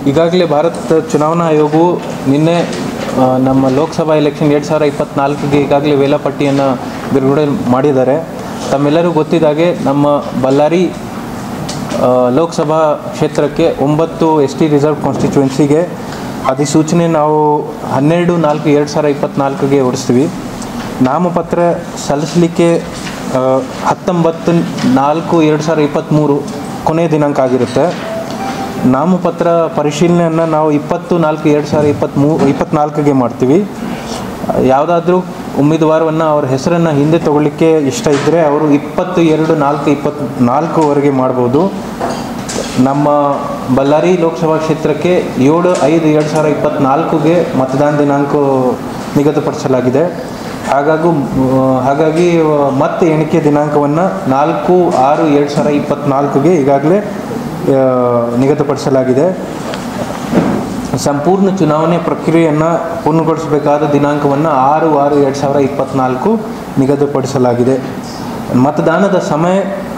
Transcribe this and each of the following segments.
ಈಗಾಗಲೇ ಭಾರತ ಚುನಾವಣಾ ಆಯೋಗವು ನಿನ್ನೆ ನಮ್ಮ ಲೋಕಸಭಾ ಎಲೆಕ್ಷನ್ 2024ಗೆ ಈಗಾಗಲೇ ವೇಳಾಪಟ್ಟಿಯನ್ನು ಬಿಡುಗಡೆ ಮಾಡಿದ್ದಾರೆ. ತಮ್ಮೆಲ್ಲರಿಗೂ ಗೊತ್ತಿದ್ದಾಗೆ ನಮ್ಮ ಬಳ್ಳಾರಿ ಲೋಕಸಭಾ ಕ್ಷೇತ್ರಕ್ಕೆ 9 ST ರಿಸರ್ವ್ ಕಾನ್ಸ್ಟಿಟ್ಯೂನ್ಸಿಗೆ ಅಧಿಸೂಚನೆ ನಾವು 12/4/2024ಗೆ ಹೊರಡಿಸ್ತೀವಿ. ನಾಮಪತ್ರ ಸಲ್ಲಿಸಲಿಕ್ಕೆ 19/4/2023 ಕೊನೆಯ ದಿನಾಂಕ ಆಗಿರುತ್ತೆ. ನಾಮಪತ್ರ ಪರಿಶೀಲನೆಯನ್ನು ನಾವು 20/4/2024ಗೆ ಮಾಡ್ತೀವಿ. ಯಾವುದಾದ್ರೂ ಉಮೇದುವಾರವನ್ನು ಅವ್ರ ಹೆಸರನ್ನು ಹಿಂದೆ ತಗೊಳ್ಳಿಕ್ಕೆ ಇಷ್ಟ ಇದ್ದರೆ ಅವರು 22/4/24ವರೆಗೆ ಮಾಡ್ಬೋದು. ನಮ್ಮ ಬಳ್ಳಾರಿ ಲೋಕಸಭಾ ಕ್ಷೇತ್ರಕ್ಕೆ 7/5/2024ಗೆ ಮತದಾನ ದಿನಾಂಕ ನಿಗದಿಪಡಿಸಲಾಗಿದೆ. ಹಾಗಾಗಿ ಮತ್ತೆ ಎಣಿಕೆ ದಿನಾಂಕವನ್ನು 4/6/2024ಗೆ ಈಗಾಗಲೇ ನಿಗದಿಪಡಿಸಲಾಗಿದೆ. ಸಂಪೂರ್ಣ ಚುನಾವಣೆ ಪ್ರಕ್ರಿಯೆಯನ್ನು ಪೂರ್ಣಗೊಳಿಸಬೇಕಾದ ದಿನಾಂಕವನ್ನು 6/6/2024 ನಿಗದಿಪಡಿಸಲಾಗಿದೆ. ಮತದಾನದ ಸಮಯ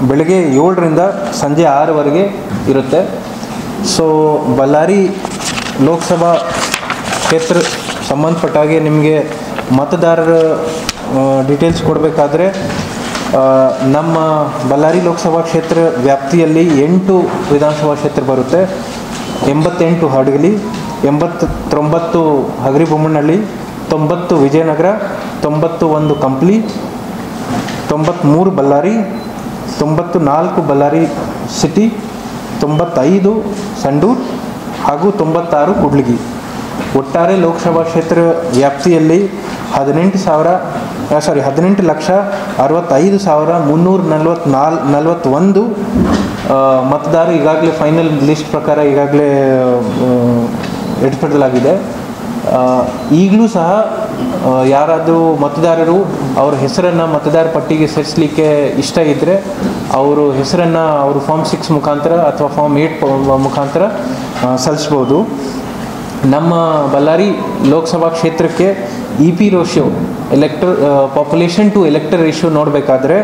ಬೆಳಗ್ಗೆ 7ರಿಂದ ಸಂಜೆ 6ವರೆಗೆ ಇರುತ್ತೆ. ಸೊ ಬಳ್ಳಾರಿ ಲೋಕಸಭಾ ಕ್ಷೇತ್ರ ಸಂಬಂಧಪಟ್ಟಾಗೆ ನಿಮಗೆ ಮತದಾರರ ಡೀಟೇಲ್ಸ್ ಕೊಡಬೇಕಾದ್ರೆ ನಮ್ಮ ಬಳ್ಳಾರಿ ಲೋಕಸಭಾ ಕ್ಷೇತ್ರ ವ್ಯಾಪ್ತಿಯಲ್ಲಿ 8 ವಿಧಾನಸಭಾ ಕ್ಷೇತ್ರ ಬರುತ್ತೆ. 88 ಹಡಗಲಿ, 89 ಹಗರಿಬೊಮ್ಮನಹಳ್ಳಿ, 90 ವಿಜಯನಗರ, 91 ಕಂಪ್ಲಿ, 93 ಬಳ್ಳಾರಿ, 94 ಬಳ್ಳಾರಿ ಸಿಟಿ, 95 ಸಂಡೂರು ಹಾಗೂ 96 ಕೂಡ್ಲಿಗಿ. ಒಟ್ಟಾರೆ ಲೋಕಸಭಾ ಕ್ಷೇತ್ರ ವ್ಯಾಪ್ತಿಯಲ್ಲಿ 18,65,341 ಮತದಾರರು ಈಗಾಗಲೇ ಫೈನಲ್ ಲಿಸ್ಟ್ ಪ್ರಕಾರ ಈಗಾಗಲೇ ಇಡಲಾಗಿದೆ. ಈಗಲೂ ಸಹ ಯಾರಾದರೂ ಮತದಾರರು ಅವ್ರ ಹೆಸರನ್ನು ಮತದಾರ ಪಟ್ಟಿಗೆ ಸೇರಿಸಲಿಕ್ಕೆ ಇಷ್ಟ ಇದ್ದರೆ ಅವರು ಹೆಸರನ್ನು ಅವರು ಫಾರ್ಮ್ 6 ಮುಖಾಂತರ ಅಥವಾ ಫಾರ್ಮ್ 8 ಮುಖಾಂತರ ಸಲ್ಲಿಸ್ಬೋದು. ನಮ್ಮ ಬಳ್ಳಾರಿ ಲೋಕಸಭಾ ಕ್ಷೇತ್ರಕ್ಕೆ EP ratio population to elector ratio ನೋಡಬೇಕಾದ್ರೆ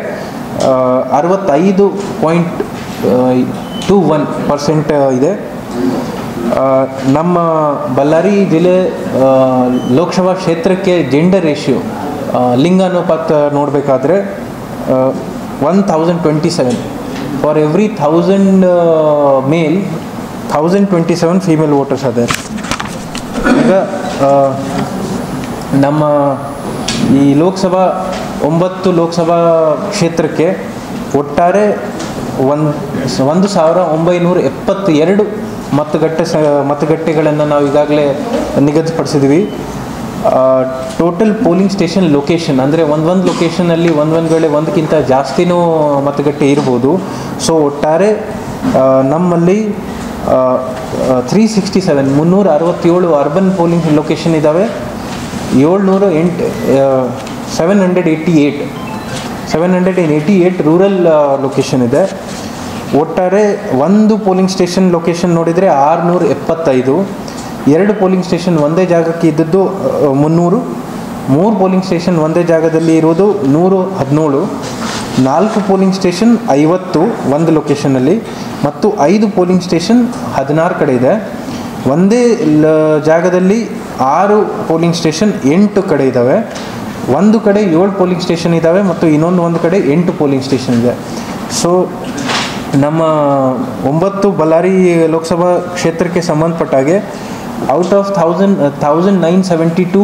65.21% ಇದೆ. ನಮ್ಮ ಬಳ್ಳಾರಿ ಜಿಲ್ಲೆ ಲೋಕಸಭಾ ಕ್ಷೇತ್ರಕ್ಕೆ ಜೆಂಡರ್ ರೇಷಿಯೋ ಲಿಂಗಾನುಪಾತ ನೋಡಬೇಕಾದ್ರೆ 1027 for every 1000 male 1027 female voters ಅದೇ. ಈಗ ನಮ್ಮ ಈ 9 ಲೋಕಸಭಾ ಕ್ಷೇತ್ರಕ್ಕೆ ಒಟ್ಟಾರೆ 1972 ಮತಗಟ್ಟೆಗಳನ್ನು ನಾವು ಈಗಾಗಲೇ ನಿಗದಿಪಡಿಸಿದ್ವಿ. ಟೋಟಲ್ ಪೋಲಿಂಗ್ ಸ್ಟೇಷನ್ ಲೊಕೇಶನ್ ಅಂದರೆ ಒಂದೊಂದು ಲೊಕೇಶನಲ್ಲಿ ಒಂದೊಂದು ವೇಳೆ ಒಂದಕ್ಕಿಂತ ಜಾಸ್ತಿನೂ ಮತಗಟ್ಟೆ ಇರ್ಬೋದು. ಸೊ ಒಟ್ಟಾರೆ ನಮ್ಮಲ್ಲಿ 367 ಅರ್ಬನ್ ಪೋಲಿಂಗ್ ಲೊಕೇಶನ್ ಇದ್ದಾವೆ. 788 ರೂರಲ್ ಲೊಕೇಶನ್ ಇದೆ. ಒಟ್ಟಾರೆ ಒಂದು ಪೋಲಿಂಗ್ ಸ್ಟೇಷನ್ ಲೊಕೇಶನ್ ನೋಡಿದರೆ 675, 2 ಪೋಲಿಂಗ್ ಸ್ಟೇಷನ್ ಒಂದೇ ಜಾಗಕ್ಕೆ ಇದ್ದದ್ದು 300, 3 ಪೋಲಿಂಗ್ ಸ್ಟೇಷನ್ ಒಂದೇ ಜಾಗದಲ್ಲಿ ಇರೋದು 117, 4 ಪೋಲಿಂಗ್ ಸ್ಟೇಷನ್ 50 ಒಂದು ಲೊಕೇಶನಲ್ಲಿ ಮತ್ತು 5 ಪೋಲಿಂಗ್ ಸ್ಟೇಷನ್ 16 ಕಡೆ ಇದೆ. ಒಂದೇ ಜಾಗದಲ್ಲಿ 6 ಪೋಲಿಂಗ್ ಸ್ಟೇಷನ್ 8 ಕಡೆ ಇದ್ದಾವೆ. ಒಂದು ಕಡೆ 7 ಪೋಲಿಂಗ್ ಸ್ಟೇಷನ್ ಇದ್ದಾವೆ ಮತ್ತು ಒಂದು ಕಡೆ 8 ಪೋಲಿಂಗ್ ಸ್ಟೇಷನ್ ಇದೆ. ಸೊ ನಮ್ಮ 9 ಬಳ್ಳಾರಿ ಲೋಕಸಭಾ ಕ್ಷೇತ್ರಕ್ಕೆ ಸಂಬಂಧಪಟ್ಟಾಗೆ ಔಟ್ ಆಫ್ 1972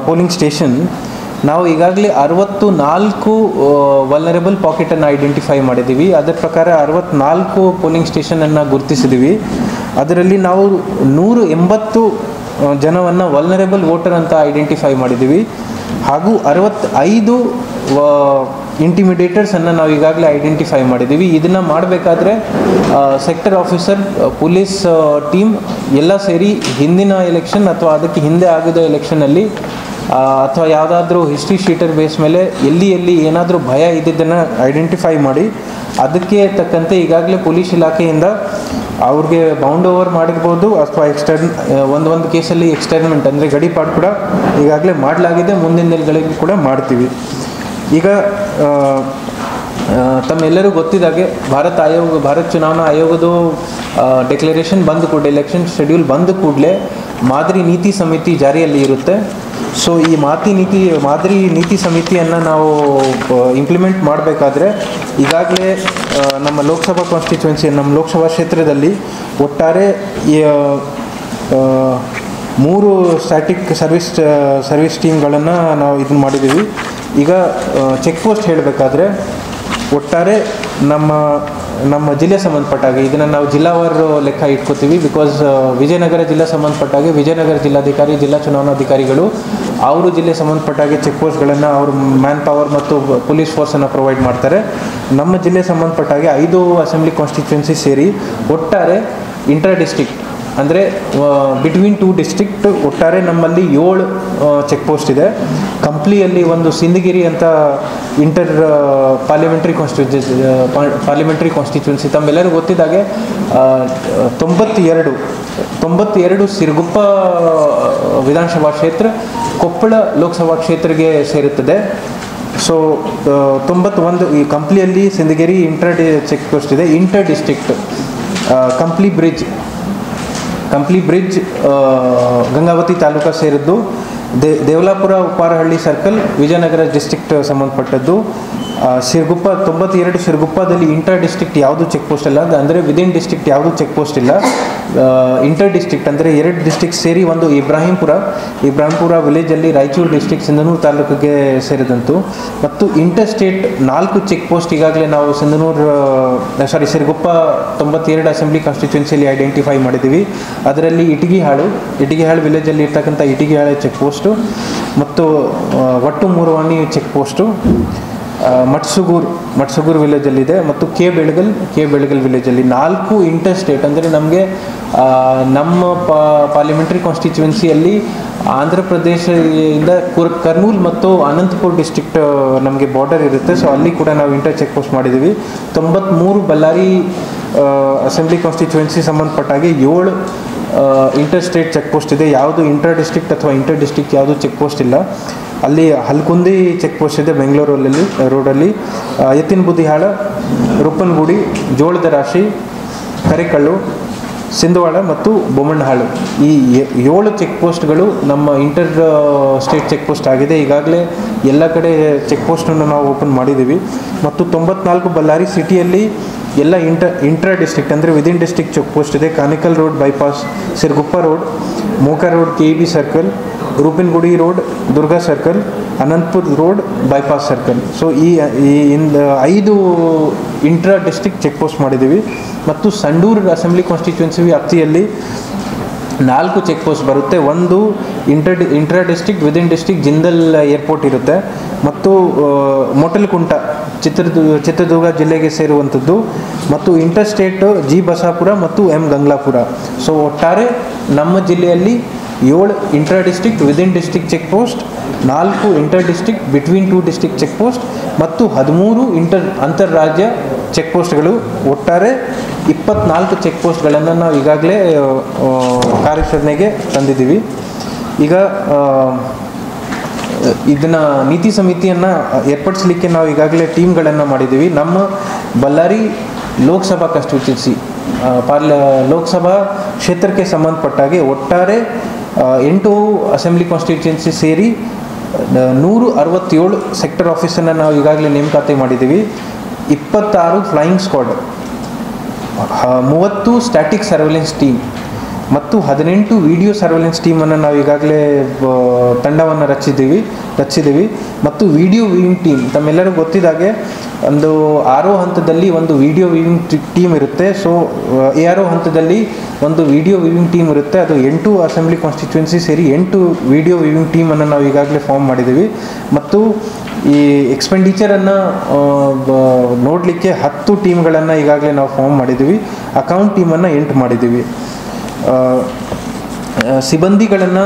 ಪೋಲಿಂಗ್ ಸ್ಟೇಷನ್ ನಾವು ಈಗಾಗಲೇ 64 ವಲ್ನರೇಬಲ್ ಪಾಕೆಟನ್ನು ಐಡೆಂಟಿಫೈ ಮಾಡಿದ್ದೀವಿ. ಅದರ ಪ್ರಕಾರ 64 ಪೋಲಿಂಗ್ ಸ್ಟೇಷನನ್ನು ಗುರುತಿಸಿದ್ದೀವಿ. ಅದರಲ್ಲಿ ನಾವು 180 ಜನವನ್ನು ವಲ್ನರೇಬಲ್ ವೋಟರ್ ಅಂತ ಐಡೆಂಟಿಫೈ ಮಾಡಿದ್ದೀವಿ. ಹಾಗೂ 65 ಇಂಟಿಮಿಡೇಟರ್ಸನ್ನು ನಾವು ಈಗಾಗಲೇ ಐಡೆಂಟಿಫೈ ಮಾಡಿದ್ದೀವಿ. ಇದನ್ನು ಮಾಡಬೇಕಾದ್ರೆ ಸೆಕ್ಟರ್ ಆಫೀಸರ್, ಪೊಲೀಸ್ ಟೀಮ್ ಎಲ್ಲ ಸೇರಿ ಹಿಂದಿನ ಎಲೆಕ್ಷನ್ ಅಥವಾ ಅದಕ್ಕೆ ಹಿಂದೆ ಆಗಿದ ಎಲೆಕ್ಷನಲ್ಲಿ ಅಥವಾ ಯಾವುದಾದ್ರೂ ಹಿಸ್ಟ್ರಿ ಶೀಟರ್ ಬೇಸ್ ಮೇಲೆ ಎಲ್ಲಿ ಏನಾದರೂ ಭಯ ಇದ್ದಿದ್ದನ್ನು ಐಡೆಂಟಿಫೈ ಮಾಡಿ ಅದಕ್ಕೆ ತಕ್ಕಂತೆ ಈಗಾಗಲೇ ಪೊಲೀಸ್ ಇಲಾಖೆಯಿಂದ ಅವ್ರಿಗೆ ಬೌಂಡ್ ಓವರ್ ಮಾಡಿರ್ಬೋದು ಅಥವಾ ಒಂದು ಕೇಸಲ್ಲಿ ಎಕ್ಸ್ಟರ್ನ್ಮೆಂಟ್ ಅಂದರೆ ಗಡೀಪಾಡು ಕೂಡ ಈಗಾಗಲೇ ಮಾಡಲಾಗಿದೆ. ಮುಂದಿನ ದಿನಗಳಿಗೆ ಕೂಡ ಮಾಡ್ತೀವಿ. ಈಗ ತಮ್ಮೆಲ್ಲರೂ ಗೊತ್ತಿದ್ದಾಗೆ ಭಾರತ್ ಚುನಾವಣಾ ಆಯೋಗದ ಡೆಕ್ಲರೇಷನ್ ಬಂದ ಕೂಡಲೇ, ಎಲೆಕ್ಷನ್ ಶೆಡ್ಯೂಲ್ ಬಂದ ಕೂಡಲೇ ಮಾದರಿ ನೀತಿ ಸಮಿತಿ ಜಾರಿಯಲ್ಲಿ ಇರುತ್ತೆ. ಸೊ ಈ ಮಾದರಿ ನೀತಿ ಸಮಿತಿಯನ್ನು ನಾವು ಇಂಪ್ಲಿಮೆಂಟ್ ಮಾಡಬೇಕಾದ್ರೆ ಈಗಾಗಲೇ ನಮ್ಮ ಲೋಕಸಭಾ ಕಾನ್ಸ್ಟಿಟ್ಯೂನ್ಸಿ, ನಮ್ಮ ಲೋಕಸಭಾ ಕ್ಷೇತ್ರದಲ್ಲಿ ಒಟ್ಟಾರೆ 3 ಸ್ಟ್ಯಾಟಿಕ್ ಸರ್ವಿಸ್ ಟೀಮ್ಗಳನ್ನು ನಾವು ಇದನ್ನು ಮಾಡಿದ್ದೀವಿ. ಈಗ ಚೆಕ್ ಪೋಸ್ಟ್ ಹೇಳಬೇಕಾದ್ರೆ ಒಟ್ಟಾರೆ ನಮ್ಮ ಜಿಲ್ಲೆ ಸಂಬಂಧಪಟ್ಟಾಗೆ ಇದನ್ನು ನಾವು ಜಿಲ್ಲಾವಾರು ಲೆಕ್ಕ ಇಟ್ಕೋತೀವಿ. ಬಿಕಾಸ್ ವಿಜಯನಗರ ಜಿಲ್ಲೆ ಸಂಬಂಧಪಟ್ಟಾಗೆ ವಿಜಯನಗರ ಜಿಲ್ಲಾಧಿಕಾರಿ, ಜಿಲ್ಲಾ ಚುನಾವಣಾಧಿಕಾರಿಗಳು ಅವರು ಜಿಲ್ಲೆ ಸಂಬಂಧಪಟ್ಟಾಗೆ ಚೆಕ್ ಪೋಸ್ಟ್ಗಳನ್ನು ಅವರು ಮ್ಯಾನ್ ಪವರ್ ಮತ್ತು ಪೊಲೀಸ್ ಫೋರ್ಸನ್ನು ಪ್ರೊವೈಡ್ ಮಾಡ್ತಾರೆ. ನಮ್ಮ ಜಿಲ್ಲೆ ಸಂಬಂಧಪಟ್ಟಾಗೆ 5 ಅಸೆಂಬ್ಲಿ ಕಾನ್ಸ್ಟಿಟ್ಯೂನ್ಸಿ ಸೇರಿ ಒಟ್ಟಾರೆ ಇಂಟರ್ ಡಿಸ್ಟ್ರಿಕ್ಟ್ ಅಂದರೆ ಬಿಟ್ವೀನ್ 2 ಡಿಸ್ಟ್ರಿಕ್ಟ್ ಒಟ್ಟಾರೆ ನಮ್ಮಲ್ಲಿ 7 ಚೆಕ್ ಪೋಸ್ಟ್ ಇದೆ. ಕಂಪ್ಲಿಯಲ್ಲಿ ಒಂದು ಸಿಂಧಗಿರಿ ಅಂತ ಇಂಟರ್ ಪಾರ್ಲಿಮೆಂಟ್ರಿ ಕಾನ್ಸ್ಟಿಟ್ಯೂನ್ಸಿ ತಮ್ಮೆಲ್ಲರಿಗೂ ಗೊತ್ತಿದ್ದಾಗೆ 92 ಸಿರುಗುಪ್ಪ ವಿಧಾನಸಭಾ ಕ್ಷೇತ್ರ ಕೊಪ್ಪಳ ಲೋಕಸಭಾ ಕ್ಷೇತ್ರಕ್ಕೆ ಸೇರುತ್ತದೆ. ಸೊ 91 ಈ ಕಂಪ್ಲಿಯಲ್ಲಿ ಸಿಂಧಗಿರಿ ಚೆಕ್ ಪೋಸ್ಟ್ ಇದೆ. Inter district Kampli bridge Gangavathi taluk ಸೇರಿದ್ದು. ದೇವಲಾಪುರ ಉಪಾರಹಳ್ಳಿ ಸರ್ಕಲ್ ವಿಜಯನಗರ ಡಿಸ್ಟ್ರಿಕ್ಟ್ ಸಂಬಂಧಪಟ್ಟದ್ದು. ಸಿರುಗುಪ್ಪ 92 ಸಿರುಗುಪ್ಪದಲ್ಲಿ ಇಂಟರ್ ಡಿಸ್ಟ್ರಿಕ್ಟ್ ಯಾವುದು ಚೆಕ್ ಪೋಸ್ಟ್ ಇಲ್ಲ, ಅಂದರೆ ವಿದಿನ್ ಡಿಸ್ಟ್ರಿಕ್ಟ್ ಯಾವುದು ಚೆಕ್ ಪೋಸ್ಟ್ ಇಲ್ಲ. ಇಂಟರ್ ಡಿಸ್ಟ್ರಿಕ್ಟ್ ಅಂದರೆ 2 ಡಿಸ್ಟ್ರಿಕ್ಟ್ ಸೇರಿ ಒಂದು ಇಬ್ರಾಹಿಂಪುರ ವಿಲೇಜಲ್ಲಿ ರಾಯಚೂರು ಡಿಸ್ಟ್ರಿಕ್ಟ್ ಸಿಂಧನೂರು ತಾಲೂಕಿಗೆ ಸೇರಿದಂತು. ಮತ್ತು ಇಂಟರ್ ಸ್ಟೇಟ್ 4 ಚೆಕ್ ಪೋಸ್ಟ್ ಈಗಾಗಲೇ ನಾವು ಸಿರುಗುಪ್ಪ 92 ಅಸೆಂಬ್ಲಿ ಕಾನ್ಸ್ಟಿಟ್ಯೂನ್ಸಿಯಲ್ಲಿ ಐಡೆಂಟಿಫೈ ಮಾಡಿದ್ದೀವಿ. ಅದರಲ್ಲಿ ಇಟಗಿಹಾಳು ವಿಲೇಜಲ್ಲಿ ಇರ್ತಕ್ಕಂಥ ಇಟಗಿಹಾಳು ಚೆಕ್ ಪೋಸ್ಟು ಮತ್ತು ಒಟ್ಟು 3 ವಾಣಿ ಚೆಕ್ ಪೋಸ್ಟು. ಮಟ್ಸುಗೂರ್ ವಿಲೇಜಲ್ಲಿದೆ ಮತ್ತು ಕೆ ಬೆಳಗಲ್ ವಿಲೇಜಲ್ಲಿ 4 ಇಂಟರ್ ಸ್ಟೇಟ್ ಅಂದರೆ ನಮಗೆ ನಮ್ಮ ಪಾರ್ಲಿಮೆಂಟ್ರಿ ಕಾನ್ಸ್ಟಿಟ್ಯೂನ್ಸಿಯಲ್ಲಿ ಆಂಧ್ರ ಪ್ರದೇಶದಿಂದ ಕರ್ನೂಲ್ ಮತ್ತು ಅನಂತಪುರ ಡಿಸ್ಟ್ರಿಕ್ಟ್ ನಮಗೆ ಬಾರ್ಡರ್ ಇರುತ್ತೆ. ಸೊ ಅಲ್ಲಿ ಕೂಡ ನಾವು ಇಂಟರ್ ಚೆಕ್ ಪೋಸ್ಟ್ ಮಾಡಿದ್ದೀವಿ. 93 ಬಳ್ಳಾರಿ ಅಸೆಂಬ್ಲಿ ಕಾನ್ಸ್ಟಿಟ್ಯೂನ್ಸಿ ಸಂಬಂಧಪಟ್ಟಾಗೆ 7 ಇಂಟರ್ ಸ್ಟೇಟ್ ಚೆಕ್ ಪೋಸ್ಟ್ ಇದೆ. ಯಾವುದು ಇಂಟರ್ ಡಿಸ್ಟ್ರಿಕ್ಟ್ ಅಥವಾ ಇಂಟರ್ ಡಿಸ್ಟ್ರಿಕ್ಟ್ ಯಾವುದು ಚೆಕ್ ಪೋಸ್ಟ್ ಇಲ್ಲ. ಅಲ್ಲಿ ಹಲ್ಕುಂದಿ ಚೆಕ್ ಪೋಸ್ಟ್ ಇದೆ ಬೆಂಗಳೂರಲ್ಲಿ ರೋಡಲ್ಲಿ. ಎತ್ತಿನಬುದ್ದಿಹಾಳ, ರೂಪನಗುಡಿ, ಜೋಳದ ರಾಶಿ, ಕರೆಕಲ್ಲು, ಸಿಂಧವಾಡ ಮತ್ತು ಬೊಮ್ಮನಹಾಳು ಈ 7 ಚೆಕ್ ಪೋಸ್ಟ್ಗಳು ನಮ್ಮ ಇಂಟರ್ ಸ್ಟೇಟ್ ಚೆಕ್ ಪೋಸ್ಟ್ ಆಗಿದೆ. ಈಗಾಗಲೇ ಎಲ್ಲ ಕಡೆ ಚೆಕ್ ಪೋಸ್ಟನ್ನು ನಾವು ಓಪನ್ ಮಾಡಿದ್ದೀವಿ. ಮತ್ತು 94 ಬಳ್ಳಾರಿ ಸಿಟಿಯಲ್ಲಿ ಎಲ್ಲ ಇಂಟ್ರಾ ಡಿಸ್ಟ್ರಿಕ್ಟ್ ಅಂದರೆ ವಿದಿನ್ ಡಿಸ್ಟ್ರಿಕ್ಟ್ ಚೆಕ್ ಪೋಸ್ಟ್ ಇದೆ. Kanikal road bypass, Siruguppa road, Moka road, KEB circle, Rupinagudi road, Durga circle, Anantapur road, bypass circle. So ಈ 5 ಇಂಟ್ರಾ ಡಿಸ್ಟ್ರಿಕ್ಟ್ ಚೆಕ್ ಪೋಸ್ಟ್ ಮಾಡಿದ್ದೀವಿ. ಮತ್ತು ಸಂಡೂರು ಅಸೆಂಬ್ಲಿ ಕಾನ್ಸ್ಟಿಟ್ಯೂನ್ಸಿ ವ್ಯಾಪ್ತಿಯಲ್ಲಿ 4 ಚೆಕ್ ಪೋಸ್ಟ್ ಬರುತ್ತೆ. ಒಂದು intra district within district Jindal airport ಇರುತ್ತೆ. ಮತ್ತು ಮೊಟಲ್ಕುಂಟ ಚಿತ್ರದುರ್ಗ ಜಿಲ್ಲೆಗೆ ಸೇರುವಂಥದ್ದು. ಮತ್ತು ಇಂಟರ್ ಸ್ಟೇಟ್ G ಬಸಾಪುರ ಮತ್ತು M ಗಂಗ್ಲಾಪುರ. ಸೊ ಒಟ್ಟಾರೆ ನಮ್ಮ ಜಿಲ್ಲೆಯಲ್ಲಿ 7 intra district within district check post, 4 inter district between 2 district check post ಮತ್ತು 13 ಅಂತರ್ರಾಜ್ಯ ಚೆಕ್ ಪೋಸ್ಟ್ಗಳು. ಒಟ್ಟಾರೆ 24 ಚೆಕ್ ಪೋಸ್ಟ್ಗಳನ್ನು ನಾವು ಈಗಾಗಲೇ ಕಾರ್ಯಾಚರಣೆಗೆ ತಂದಿದ್ದೀವಿ. ಈಗ ಇದನ್ನು ನೀತಿ ಸಮಿತಿಯನ್ನು ಏರ್ಪಡಿಸಲಿಕ್ಕೆ ನಾವು ಈಗಾಗಲೇ ಟೀಮ್ಗಳನ್ನು ಮಾಡಿದ್ದೀವಿ. ನಮ್ಮ ಬಳ್ಳಾರಿ ಲೋಕಸಭಾ ಕಾನ್ಸ್ಟಿಟ್ಯೂನ್ಸಿ ಲೋಕಸಭಾ ಕ್ಷೇತ್ರಕ್ಕೆ ಸಂಬಂಧಪಟ್ಟಾಗೆ ಒಟ್ಟಾರೆ 8 ಅಸೆಂಬ್ಲಿ ಕಾನ್ಸ್ಟಿಟ್ಯೂನ್ಸಿ ಸೇರಿ 167 ಸೆಕ್ಟರ್ ಆಫೀಸನ್ನು ನಾವು ಈಗಾಗಲೇ ನೇಮಕಾತಿ ಮಾಡಿದ್ದೀವಿ. 26 flying squad, 30 static surveillance team ಮತ್ತು 18 ವಿಡಿಯೋ ಸರ್ವೆಲೆನ್ಸ್ ಟೀಮನ್ನು ನಾವು ಈಗಾಗಲೇ ತಂಡವನ್ನು ರಚಿಸಿದ್ದೀವಿ. ಮತ್ತು ವಿಡಿಯೋ ವ್ಯೂವಿಂಗ್ ಟೀಮ್ ತಮ್ಮೆಲ್ಲರಿಗೂ ಗೊತ್ತಿದ್ದಾಗೆ ಒಂದು RO ಹಂತದಲ್ಲಿ ಒಂದು ವಿಡಿಯೋ ವ್ಯೂವಿಂಗ್ ಟೀಮ್ ಇರುತ್ತೆ. ಸೊ ARO ಹಂತದಲ್ಲಿ ಒಂದು ವಿಡಿಯೋ ವ್ಯೂವಿಂಗ್ ಟೀಮ್ ಇರುತ್ತೆ. ಅದು 8 ಅಸೆಂಬ್ಲಿ ಕಾನ್ಸ್ಟಿಟ್ಯೂನ್ಸಿ ಸೇರಿ 8 ವಿಡಿಯೋ ವ್ಯೂವಿಂಗ್ ಟೀಮನ್ನು ನಾವು ಈಗಾಗಲೇ ಫಾರ್ಮ್ ಮಾಡಿದ್ದೀವಿ. ಮತ್ತು ಈ ಎಕ್ಸ್ಪೆಂಡಿಚರನ್ನು ನೋಡಲಿಕ್ಕೆ 10 ಟೀಮ್ಗಳನ್ನು ಈಗಾಗಲೇ ನಾವು ಫಾರ್ಮ್ ಮಾಡಿದ್ದೀವಿ. ಅಕೌಂಟ್ ಟೀಮನ್ನು 8 ಮಾಡಿದ್ದೀವಿ. ಸಿಬ್ಬಂದಿಗಳನ್ನು